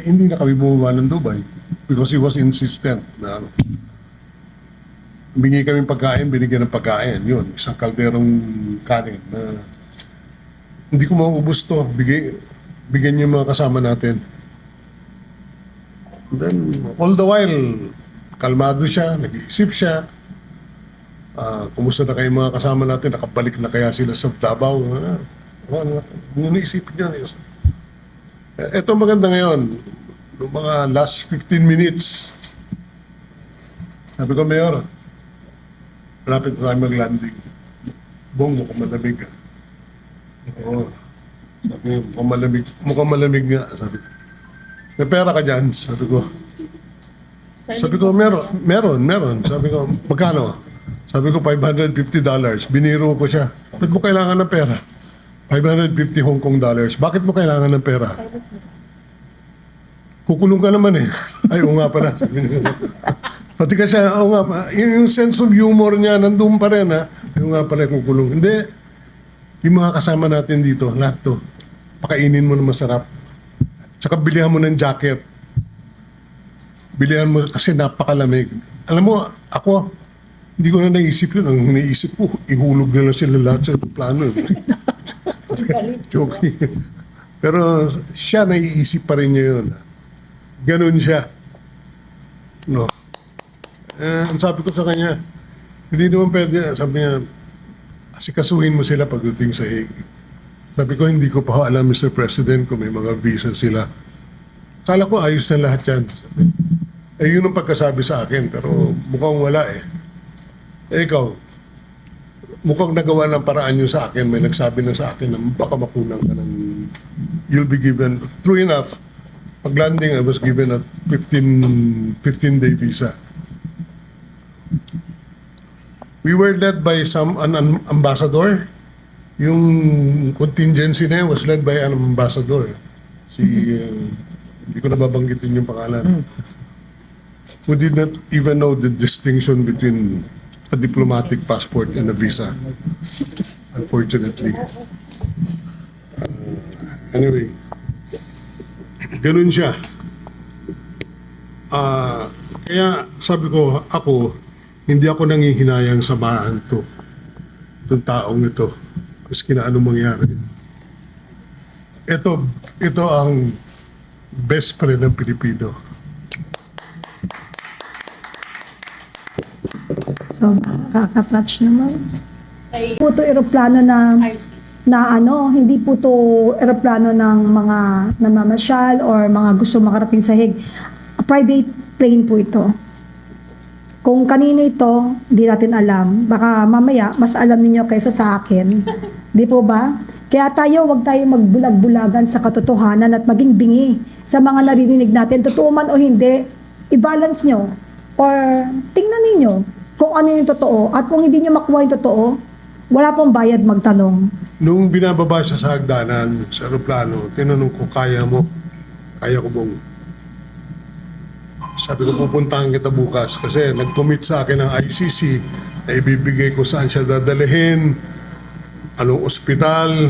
hindi na kami bumaba ng Dubai because he was insistent na binigay kami pagkain, binigyan ng pagkain. Yun, isang kalderong kanin na hindi ko mauubos to. Bigyan niyo yung mga kasama natin. Then, all the while, kalmado siya, nag-iisip siya. Kumusta na kayo mga kasama natin? Nakabalik na kaya sila sa Davao? Ano naisipin niya? Ito maganda ngayon. Noong mga last 15 minutes, sabi ko, Mayor, malapit na tayo mag-landing. Bong, mukhang malamig. Oo. Sabi ko, mukhang malamig nga. Sabi ko, may pera ka dyan? Sabi ko, meron. Sabi ko, magkano? Sabi ko, $550. Biniro ko siya. Bakit mo kailangan ng pera? 550 Hong Kong dollars. Bakit mo kailangan ng pera? Kukulong ka naman eh. Ay, oo nga pala. Pati ka siya, oo nga pa. Yung sense of humor niya, nandun pa rin ha. Yung nga pala, kukulong. Hindi. Yung mga kasama natin dito, lahat to. Pakainin mo na masarap. Tsaka bilihan mo ng jacket. Bilihan mo kasi napakalamig. Alam mo, ako, hindi ko na naisip yun. Ang naisip ko, ihulog na lang sila lahat sa plano. Joking. Pero siya, naiisip pa rin niya yun. Ganun siya. No. Ang sabi ko sa kanya, hindi naman pwede. Sabi niya, asikasuhin mo sila pagdating sa Hague. Sabi ko, hindi ko pa alam, Mr. President, kung may mga visa sila. Kala ko, ayos na lahat yan. Yun ang pagkasabi sa akin, pero mukhang wala eh. Ikaw, mukhang nagawa ng paraan yun sa akin. May nagsabi na sa akin na baka makulang ka ng, you'll be given, true enough, pag landing, I was given a 15-day visa. We were led by an ambassador. Yung contingency na yun was led by an ambassador. Hindi ko na babanggitin yung pangalan. Who did not even know the distinction between a diplomatic passport and a visa. Unfortunately. Anyway, ganun siya. Kaya sabi ko, hindi ako nangihinayang samahan to. Itong taong ito. Maski na anong mangyari. Ito ang best friend ng Pilipino. So, nakaka-touch naman. Po to eroplano hindi po to eroplano ng mga namamasyal or mga gusto makarating sa Hague. Private plane po ito. Kung kanino ito, hindi natin alam. Baka mamaya, mas alam ninyo kaysa sa akin. Di po ba? Kaya wag tayo magbulag-bulagan sa katotohanan at maging bingi sa mga naririnig natin. Totoo man o hindi, i-balance nyo. Or tingnan ninyo kung ano yung totoo. At kung hindi nyo makuha yung totoo, wala pong bayad magtanong. Nung binababa siya sa hagdanan, sa aeroplano, tinanong ko, kaya mo? Kaya ko bong? Sabi ko, pupuntahan kita bukas kasi nag-commit sa akin ng ICC na ibibigay ko saan siya dadalhin, anong ospital,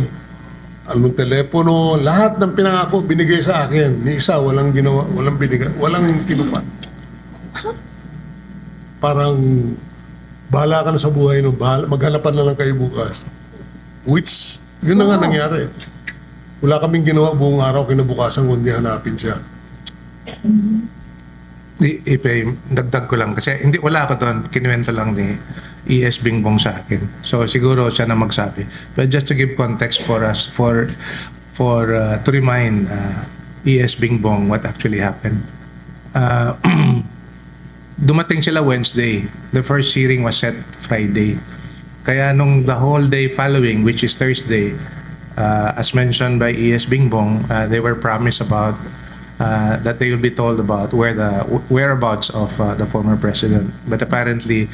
anong telepono, lahat ng pinangako binigay sa akin. Ni isa, walang ginawa, walang binigay, walang tinupad. Parang, bahala ka na sa buhay, no? Maghanapan na lang kayo bukas. Which, yun na nga nangyari. Wala kaming ginawa buong araw kinabukasan kundi hanapin siya. If I dagdag ko lang kasi hindi wala ako doon, kinuwento lang ni ES Bingbong sa akin. So siguro siya na magsabi. But just to give context for us to remind ES Bingbong what actually happened. Dumating sila Wednesday. The first hearing was set Friday. Kaya nung the whole day following, which is Thursday, as mentioned by ES Bingbong, they were promised about that they will be told about where the whereabouts of the former president. But apparently,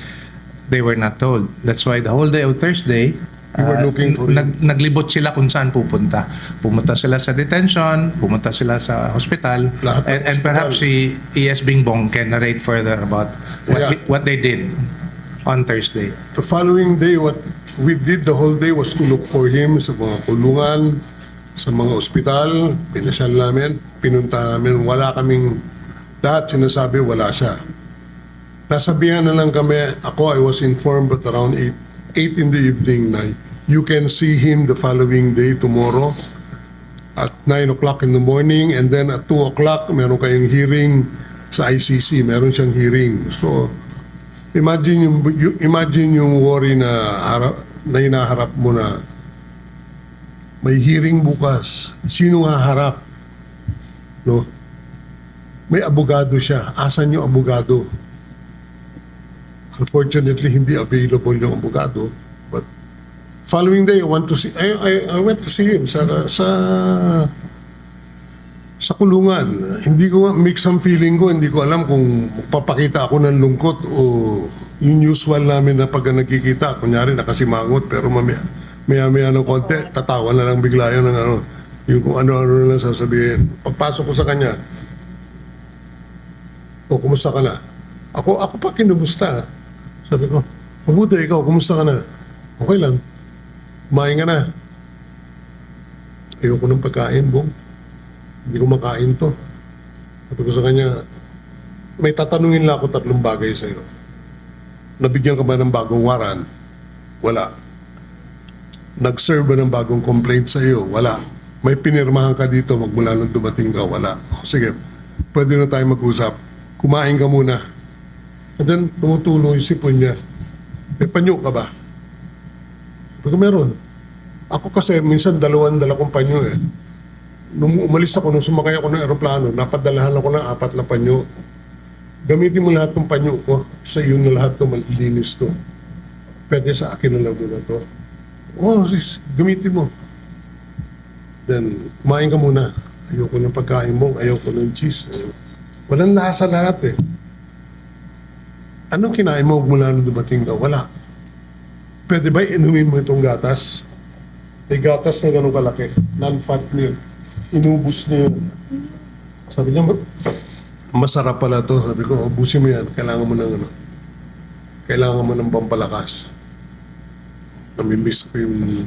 they were not told. That's why the whole day of Thursday, You were looking for him. naglibot sila kung saan pupunta. Pumunta sila sa detention, pumunta sila sa hospital, Lahat ng and hospital. perhaps si ES Bingbong can narrate further about Yeah. what they did on Thursday. The following day, what we did the whole day was to look for him sa mga kulungan, sa mga ospital, pinasyal namin, pinunta namin, wala kaming, lahat sinasabi, wala siya. Nasabihan na lang kami, I was informed at around 8 in the evening na you can see him the following day, tomorrow, at 9 o'clock in the morning, and then at 2 o'clock, meron kayong hearing sa ICC, meron siyang hearing. So, imagine yung worry na hinaharap mo na may hearing bukas. Sino haharap? No? May abogado siya. Asan yung abogado? Unfortunately, hindi available yung abogado. But following day, I went to see him sa kulungan. Hindi ko mix ang feeling ko. Hindi ko alam kung papakita ako ng lungkot o yung usual namin na pag nagkikita. Kunyari, nakasimangot pero maya-maya ng konti, tatawa na lang bigla yun ng ano. Yung kung ano-ano na lang sasabihin. Pagpasok ko sa kanya, kumusta ka na? Ako pa kinumusta. Sabi ko, mabuti ikaw, kumusta ka na? Okay lang. Kumain ka na. Ayoko ng pagkain, Bong. Hindi ko makain to. Sabi ko sa kanya, may tatanungin lang ako 3 bagay sa'yo. Nabigyan ka ba ng bagong waran? Wala. Nag-serve ba ng bagong complaint sa'yo? Wala. May pinirmahan ka dito magmula nung dumating ka? Wala. Sige, pwede na tayo mag-usap. Kumain ka muna. And then, tumutulo yung sipon niya. May panyo ka ba? Sabi ko, meron. Ako kasi, minsan dala kong panyo eh. Nung umalis ako, nung sumakay ako ng aeroplano, napadalahan ako ng 4 na panyo. Gamitin mo lahat ng panyo ko. Sa iyo na lahat to, malinis to. Pwede sa akin na lang na to. Sis, gamitin mo. Then, kumain ka muna. Ayoko ng pagkain mo, ayoko ng cheese. Walang lasa lahat eh. Anong kinain mo mula nung dumating ka? Wala. Pwede ba inumin mo itong gatas? May gatas na gano'ng kalaki. Non-fat milk. Inubos niya yun. Sabi niya, masarap pala to. Sabi ko, ubusin mo yan. Kailangan mo ng ano. Kailangan mo ng pampalakas. Namimiss ko yung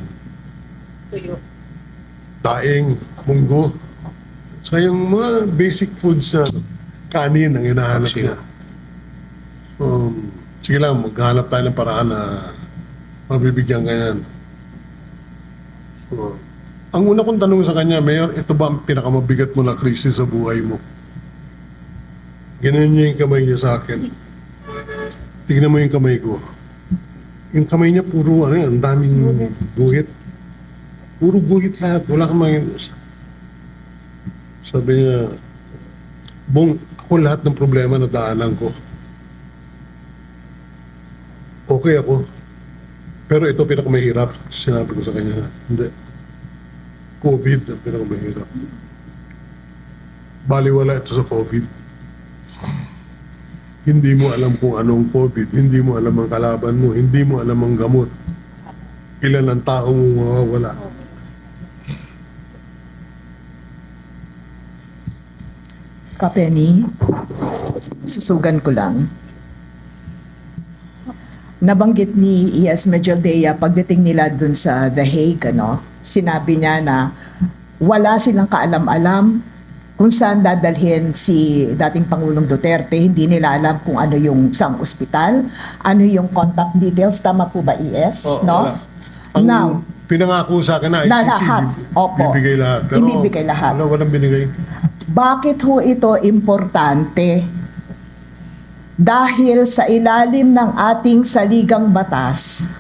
daing, munggo. So yung mga basic foods na kanin ang hinahanap niya. So, sige lang, maghanap tayo ng paraan na mabibigyan ka yan. So, ang una kong tanong sa kanya, Mayor, ito ba ang pinakamabigat mo na krisis sa buhay mo? Ganun niya yung kamay niya sa akin. Tignan mo yung kamay ko. Yung kamay niya puro, ang daming guhit. Puro guhit lahat. Wala kang sabi niya, Bong, ako lahat ng problema na daanan ko. Okay ako. Pero ito pinakamahirap. Sinabi ko sa kanya, hindi. COVID ang pinakamahirap. Baliwala ito sa COVID. Hindi mo alam kung anong COVID. Hindi mo alam ang kalaban mo. Hindi mo alam ang gamot. Ilan ang taong mawawala. Kapeni, susugan ko lang. Nabanggit ni E.S. Medialdea pagdating nila dun sa The Hague, sinabi niya na wala silang kaalam-alam kung saan dadalhin si dating Pangulong Duterte. Hindi nila alam kung ano yung saang ospital, ano yung contact details. Tama po ba, E.S.? No? Wala. Ang Now, pinangako sa akin na na ICC, lahat. Opo. bibigay lahat. Pero Ibibigay lahat. walang binigay. bakit ho ito importante dahil sa ilalim ng ating saligang batas,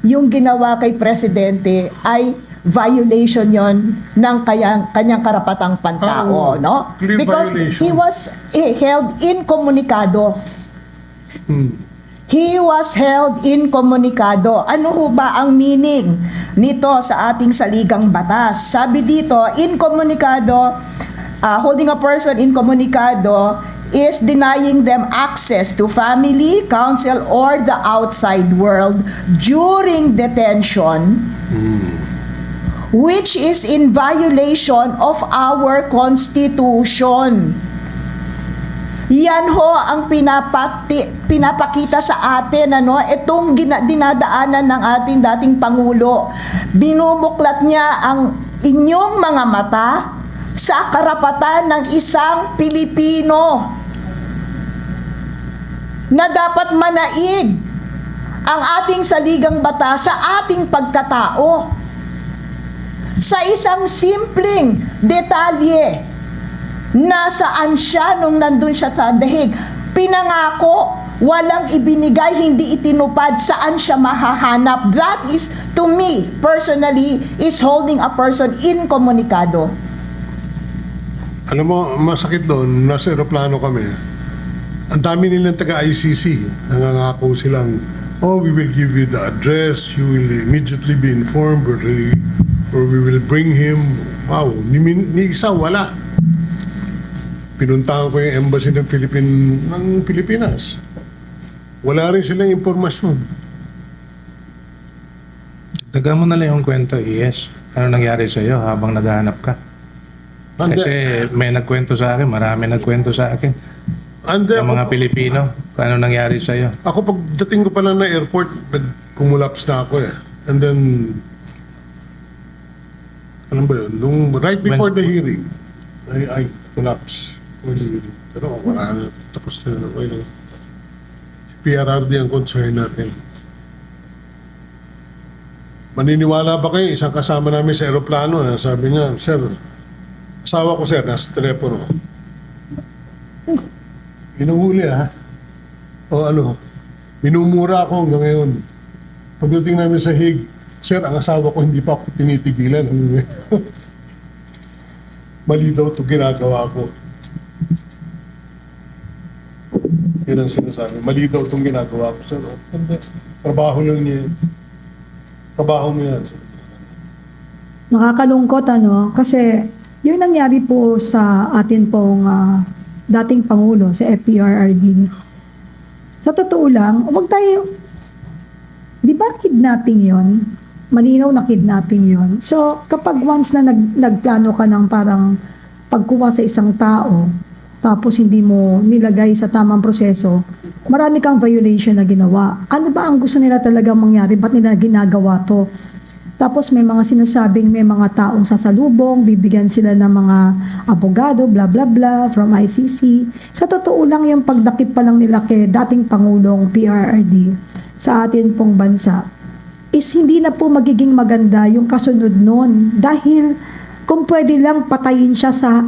yung ginawa kay Presidente ay violation yon ng kanyang karapatang pantao, Oo, no? clear Because violation. he was held incommunicado. He was held incommunicado. Ano ho ba ang meaning nito sa ating saligang batas? Sabi dito, incommunicado, holding a person incommunicado is denying them access to family, counsel, or the outside world during detention, which is in violation of our Constitution. Yan ho ang pinapakita sa atin, itong dinadaanan ng ating dating Pangulo. Binubuklat niya ang inyong mga mata sa karapatan ng isang Pilipino na dapat manaig ang ating saligang batas sa ating pagkatao. Sa isang simpleng detalye, nasaan siya nung nandun siya sa dahig? Pinangako, walang ibinigay, hindi itinupad, saan siya mahahanap? That is, to me, personally, is holding a person incommunicado. Alam mo, masakit doon, nasa aeroplano kami. Ang dami nilang taga-ICC, nangangako silang, oh, we will give you the address, you will immediately be informed, or we will bring him. Wow, ni isa wala. Pinuntahan ko yung embassy ng Pilipinas. Wala rin silang impormasyon. Dagan mo na lang yung kwento, yes. Ano nangyari sa iyo habang naghahanap ka? Kasi may nagkwento sa akin, marami nagkwento sa akin. Ng mga Pilipino, ano nangyari sa iyo? Ako pagdating ko pala na airport, kumulaps na ako eh. And then, alam ba yun, right before the hearing, I collapsed. Pero wala na, tapos na ako yun. PRRD ang concern natin. Maniniwala ba kayo, isang kasama namin sa aeroplano, sabi niya, sir, asawa ko sir, nasa telepono. Inuhuli o ano, minumura ako hanggang ngayon. Pagdating namin sa Hague, sir, ang asawa ko hindi pa ako tinitigilan. Mali daw ito ginagawa ko. Yan ang sinasabi. Mali daw itong ginagawa ko. Sir, hindi. Trabaho lang niya. Trabaho mo yan. Nakakalungkot kasi yung nangyari po sa atin pong dating Pangulo, sa FPRRD. Sa totoo lang, huwag tayo, di ba kidnapping yon? Malinaw na kidnapping yon. So, kapag once na nagplano ka ng parang pagkuha sa isang tao, tapos hindi mo nilagay sa tamang proseso, marami kang violation na ginawa. Ano ba ang gusto nila talagang mangyari? Ba't nila ginagawa to? Tapos may mga sinasabing may mga taong sasalubong, bibigyan sila ng mga abogado, bla bla bla, from ICC. Sa totoo lang yung pagdakip pa lang nila kay dating Pangulong PRRD sa atin pong bansa, is hindi na po magiging maganda yung kasunod nun. Dahil kung pwede lang patayin siya sa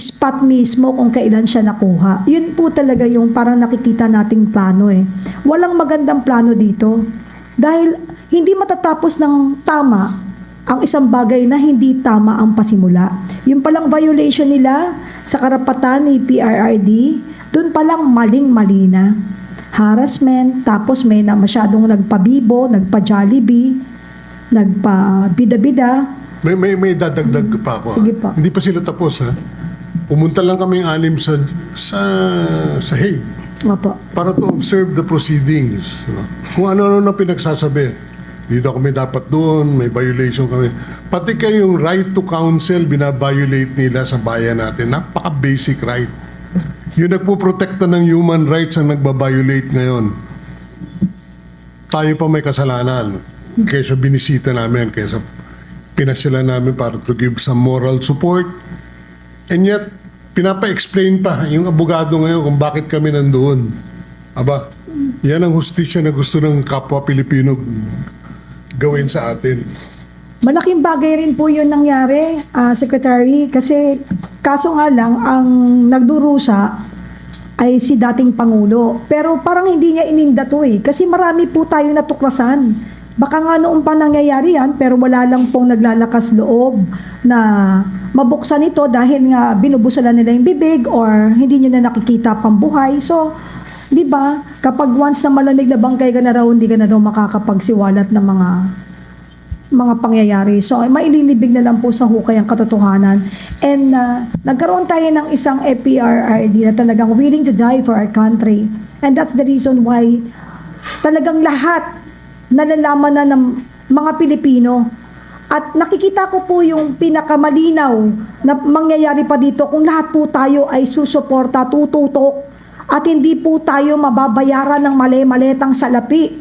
spot mismo kung kailan siya nakuha. Yun po talaga yung parang nakikita nating plano eh. Walang magandang plano dito. Dahil hindi matatapos ng tama ang isang bagay na hindi tama ang pasimula. Yung palang violation nila sa karapatan ni PRRD, dun palang maling-mali na. Harassment, tapos may na masyadong nagpabibo, nagpa-Jollibee, nagpa-bida-bida. May dadagdag pa ako. Sige pa. Hindi pa sila tapos Pumunta lang kaming anim sa Hague Opo. para to observe the proceedings. Kung ano-ano na pinagsasabi. Dito kami dapat doon, may violation kami. Pati kayong right to counsel, binabiolate nila sa bayan natin. Napaka-basic right. Yung nagpo-protekta ng human rights ang nagbabiolate ngayon. Tayo pa may kasalanan. Kaysa binisita namin, kaysa pinasila namin para to give some moral support. And yet, pinapa-explain pa yung abogado ngayon kung bakit kami nandoon. Aba, yan ang hustisya na gusto ng kapwa Pilipino gawin sa atin. Malaking bagay rin po yun nangyari, Secretary, kasi kaso nga lang, ang nagdurusa ay si dating Pangulo. Pero parang hindi niya ininda to eh. Kasi marami po tayong natuklasan. Baka nga noong pa nangyayari yan, pero wala lang pong naglalakas loob na mabuksan ito dahil nga binubusalan nila yung bibig or hindi nyo na nakikita pambuhay. So, di ba, kapag once na malamig na bangkay ka na raw, hindi ka na daw makakapagsiwalat ng mga pangyayari. So, maililibig na lang po sa hukay ang katotohanan. And nagkaroon tayo ng isang FPRRD na talagang willing to die for our country. And that's the reason why talagang lahat nalalaman na ng mga Pilipino. At nakikita ko po yung pinakamalinaw na mangyayari pa dito kung lahat po tayo ay susuporta, tututok, at hindi po tayo mababayaran ng mali-maletang salapi.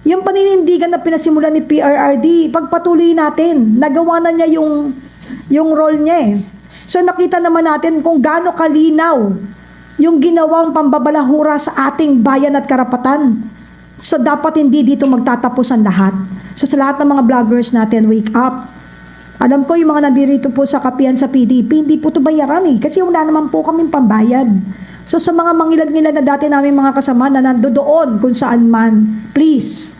Yung paninindigan na pinasimulan ni PRRD, pagpatuloy natin. Nagawa na niya yung role niya eh. So nakita naman natin kung gaano kalinaw yung ginawang pambabalahura sa ating bayan at karapatan. So dapat hindi dito magtatapos ang lahat. So sa lahat ng mga vloggers natin, wake up. Alam ko yung mga nandirito po sa kapihan sa PDP, hindi po ito bayaran eh. Kasi wala naman po kaming pambayad. So sa mga mangilad-ngilad na dati namin mga kasama na nandoon kung saan man, please,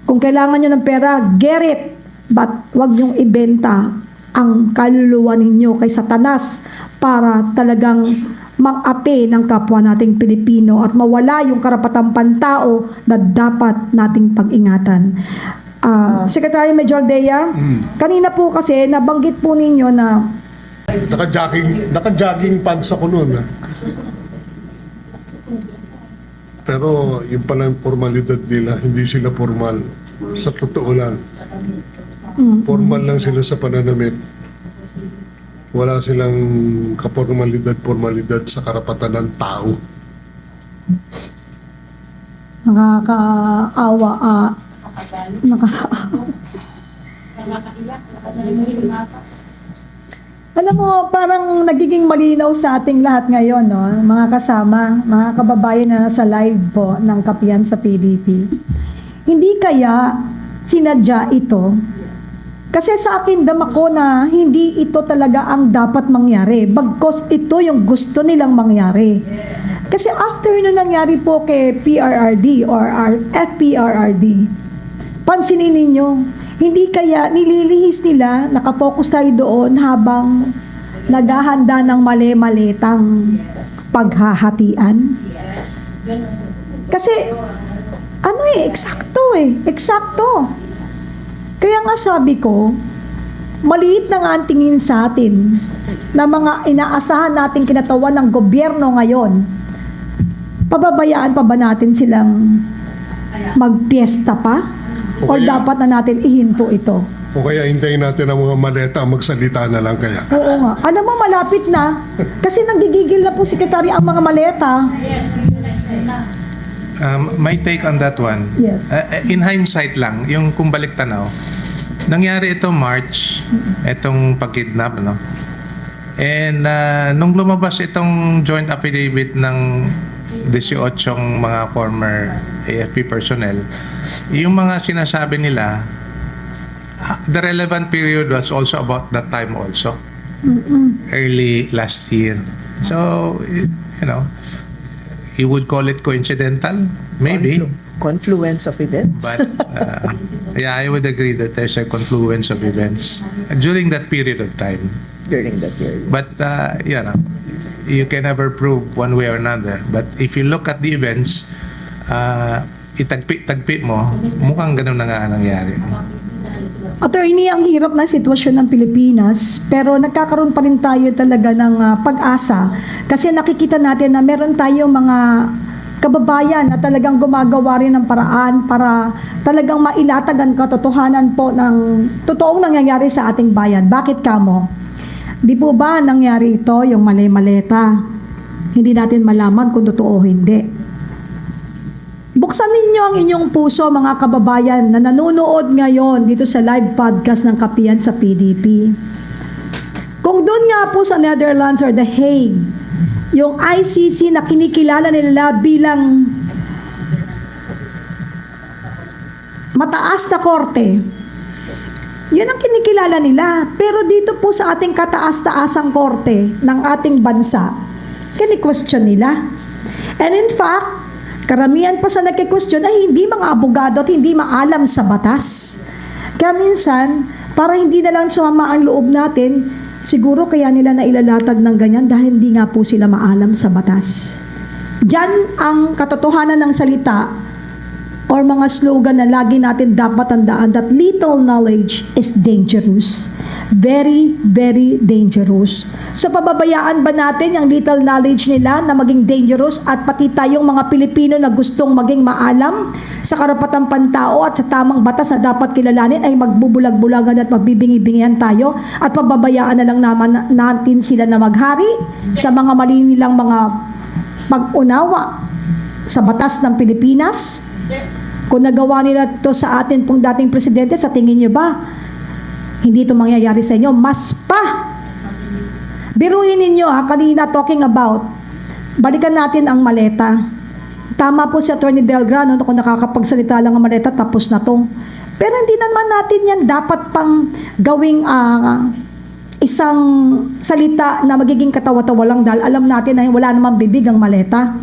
kung kailangan nyo ng pera, get it. But wag nyong ibenta ang kaluluwa ninyo kay Satanas para talagang mag-api ng kapwa nating Pilipino at mawala yung karapatang pantao na dapat nating pag-ingatan. Secretary Major Dea, kanina po kasi nabanggit po ninyo na Naka-jogging pants ako noon. Pero yung palang formalidad nila, hindi sila formal. Sa totoo lang. Formal lang sila sa pananamit. Wala silang formalidad sa karapatan ng tao. nakakaawa, Alam mo, parang nagiging malinaw sa ating lahat ngayon, no? Mga kasama, mga kababayan na nasa live po ng kapihan sa PDP. Hindi kaya sinadya ito? Kasi sa akin dama ko na hindi ito talaga ang dapat mangyari. Bagkos ito yung gusto nilang mangyari. Kasi after na nangyari po kay PRRD or our FPRRD, pansinin ninyo, hindi kaya nililihis nila, nakapokus tayo doon habang naghahanda ng mali-malitang paghahatian. Kasi, eksakto. Kaya nga sabi ko, maliit na nga ang tingin sa atin na mga inaasahan nating kinatawan ng gobyerno ngayon. Pababayaan pa ba natin silang magpiesta pa? O dapat na natin ihinto ito? O kaya hintayin natin ang mga maleta magsalita na lang kaya. Oo nga. Alam mo, malapit na. Kasi nanggigigil na po, Sekretary, ang mga maleta. My take on that one, Yes. in hindsight lang, yung kung balik tanaw, nangyari ito March, itong pag-kidnap, no? And nung lumabas itong joint affidavit ng 18 mga former AFP personnel, yung mga sinasabi nila, the relevant period was also about that time also. Early last year. So, you would call it coincidental? Maybe. Confluence of events. But, yeah, I would agree that there's a confluence of events during that period of time. During that period. But, you can never prove one way or another. But if you look at the events, itagpi mo, mukhang ganun na nga ang nangyari. Attorney, ang hirap na sitwasyon ng Pilipinas, pero nagkakaroon pa rin tayo talaga ng pag-asa. Kasi nakikita natin na meron tayong mga kababayan na talagang gumagawa rin ng paraan para talagang mailatag ang katotohanan po ng totoong nangyayari sa ating bayan. Bakit kamo? Di po ba nangyari ito, yung mali-maleta? Hindi natin malaman kung totoo o hindi. Buksan ninyo ang inyong puso, mga kababayan na nanonood ngayon dito sa live podcast ng Kapihan sa PDP. Kung doon nga po sa Netherlands or The Hague, yung ICC na kinikilala nila bilang mataas na korte, yun ang kinikilala nila. Pero dito po sa ating kataas-taasang korte ng ating bansa, kini-question nila. And in fact, karamihan pa sa nagki-question ay hindi mga abogado at hindi maalam sa batas. Kaya minsan, para hindi na lang sumama ang loob natin, siguro kaya nila nailalatag ng ganyan dahil hindi nga po sila maalam sa batas. Diyan ang katotohanan ng salita or mga slogan na lagi natin dapat tandaan that little knowledge is dangerous. Very, very dangerous. So pababayaan ba natin yung little knowledge nila na maging dangerous at pati tayong mga Pilipino na gustong maging maalam sa karapatang pantao at sa tamang batas na dapat kilalanin ay magbubulag-bulagan at magbibingi-bingihan tayo at pababayaan na lang naman natin sila na maghari sa mga mali nilang mga pag-unawa sa batas ng Pilipinas? Kung nagawa nila ito sa atin pong dating presidente, sa tingin nyo ba hindi ito mangyayari sa inyo? Mas pa! Biruin ninyo kanina talking about, balikan natin ang maleta. Tama po si Atty. Delgrano, kung nakakapagsalita lang ang maleta, tapos na to. Pero hindi naman natin yan dapat pang gawing isang salita na magiging katawa-tawa lang dahil alam natin na wala namang bibig ang maleta.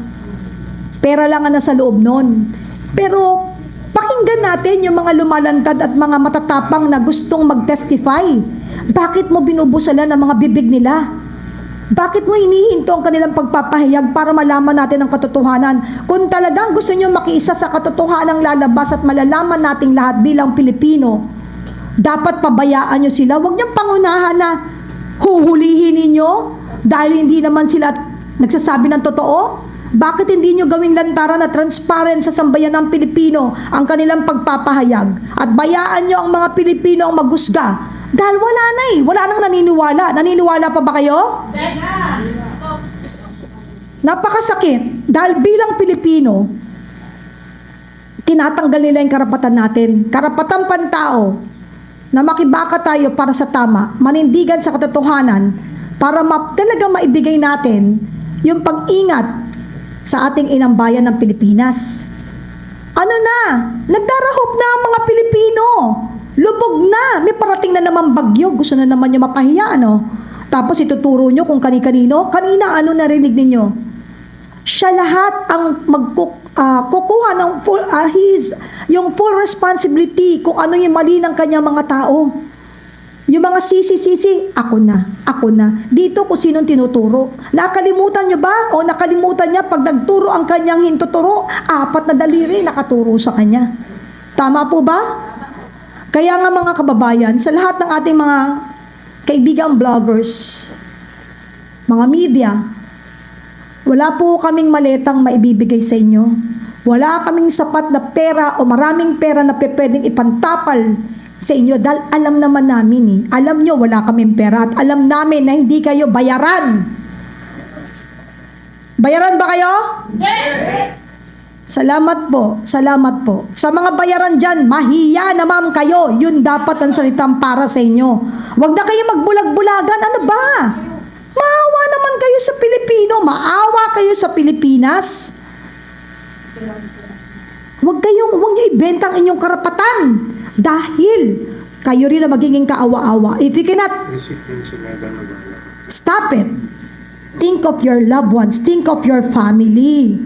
Pera lang ang nasa loob nun. Pero pakinggan natin yung mga lumalantad at mga matatapang na gustong mag-testify. Bakit mo binubusalan ang mga bibig nila? Bakit mo hinihinto ang kanilang pagpapahayag para malaman natin ang katotohanan? Kung talagang gusto nyo makiisa sa katotohanan lalabas at malalaman nating lahat bilang Pilipino, dapat pabayaan nyo sila. Huwag nyo pangunahan na huhulihin ninyo dahil hindi naman sila nagsasabi ng totoo. Bakit hindi nyo gawing lantaran na transparent sa sambayan ng Pilipino ang kanilang pagpapahayag? At bayaan nyo ang mga Pilipino ang maghusga. Dahil wala na wala nang naniniwala. Naniniwala pa ba kayo? Napakasakit. Dahil bilang Pilipino, tinatanggal nila yung karapatan natin. Karapatang pantao na makibaka tayo para sa tama, manindigan sa katotohanan, para talaga maibigay natin yung pag-ingat sa ating inang bayan ng Pilipinas. Ano na? Nagdarahop na ang mga Pilipino. Lubog na. May parating na naman bagyo. Gusto na naman nyo mapahiya, ano? Tapos ituturo nyo kung kani-kanino. Kanina, ano narinig ninyo? Siya lahat ang kukuha ng yung full responsibility kung ano yung mali ng kanyang mga tao. Yung mga sisi-sisi, ako na. Dito kung sinong tinuturo. Nakalimutan nyo ba? O nakalimutan niya pag nagturo ang kanyang hintuturo, 4 na daliri nakaturo sa kanya. Tama po ba? Kaya nga mga kababayan, sa lahat ng ating mga kaibigang vloggers, mga media, wala po kaming maletang maibibigay sa inyo. Wala kaming sapat na pera o maraming pera na pwedeng ipantapal sa inyo dahil alam naman namin alam nyo wala kaming pera at alam namin na hindi kayo bayaran. Bayaran ba kayo? Salamat po. Sa mga bayaran dyan, mahiya naman kayo. Yun dapat ang salitang para sa inyo. Huwag na kayo magbulag-bulagan. Ano ba? Maawa naman kayo sa Pilipino. Maawa kayo sa Pilipinas. Huwag nyo ibenta ang inyong karapatan. Dahil kayo rin na magiging kaawa-awa. If you cannot stop it, think of your loved ones, think of your family.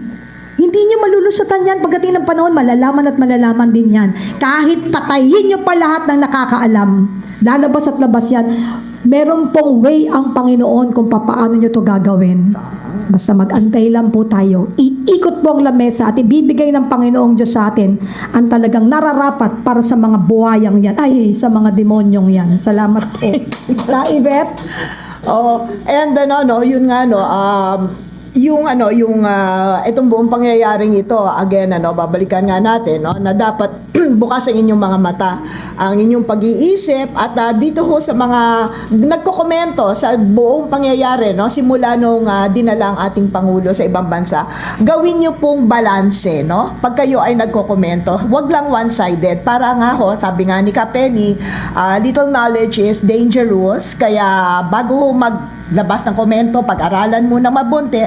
Hindi nyo malulusutan yan pagdating ng panahon, malalaman at malalaman din yan. Kahit patayin nyo pa lahat ng nakakaalam, lalabas at labas yan, meron pong way ang Panginoon kung paano nyo to gagawin. Basta mag-antay lang po tayo. Iikot po ang lamesa at ibibigay ng Panginoong Diyos sa atin ang talagang nararapat para sa mga buhayang yan. Ay, sa mga demonyong yan. Salamat po. Yvette? And yun nga itong buong pangyayaring ito, again, babalikan nga natin, na dapat bukas ang inyong mga mata, ang inyong pag-iisip, at dito ho sa mga nagkokomento sa buong pangyayari, simula nung dinala ang ating Pangulo sa ibang bansa, gawin nyo pong balanse, pag kayo ay nagkokomento, wag lang one-sided, para nga sabi nga ni Kapeni, little knowledge is dangerous, kaya bago ho labas ng komento, pag-aralan mo na mabuti,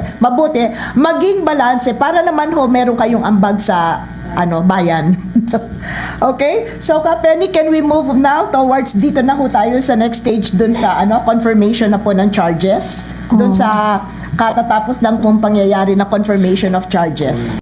maging balanse para naman meron kayong ambag sa bayan. Okay? So, Penny, can we move now towards dito na ho tayo sa next stage dun sa confirmation na po ng charges? Dun sa katatapos lang pong pangyayari na confirmation of charges.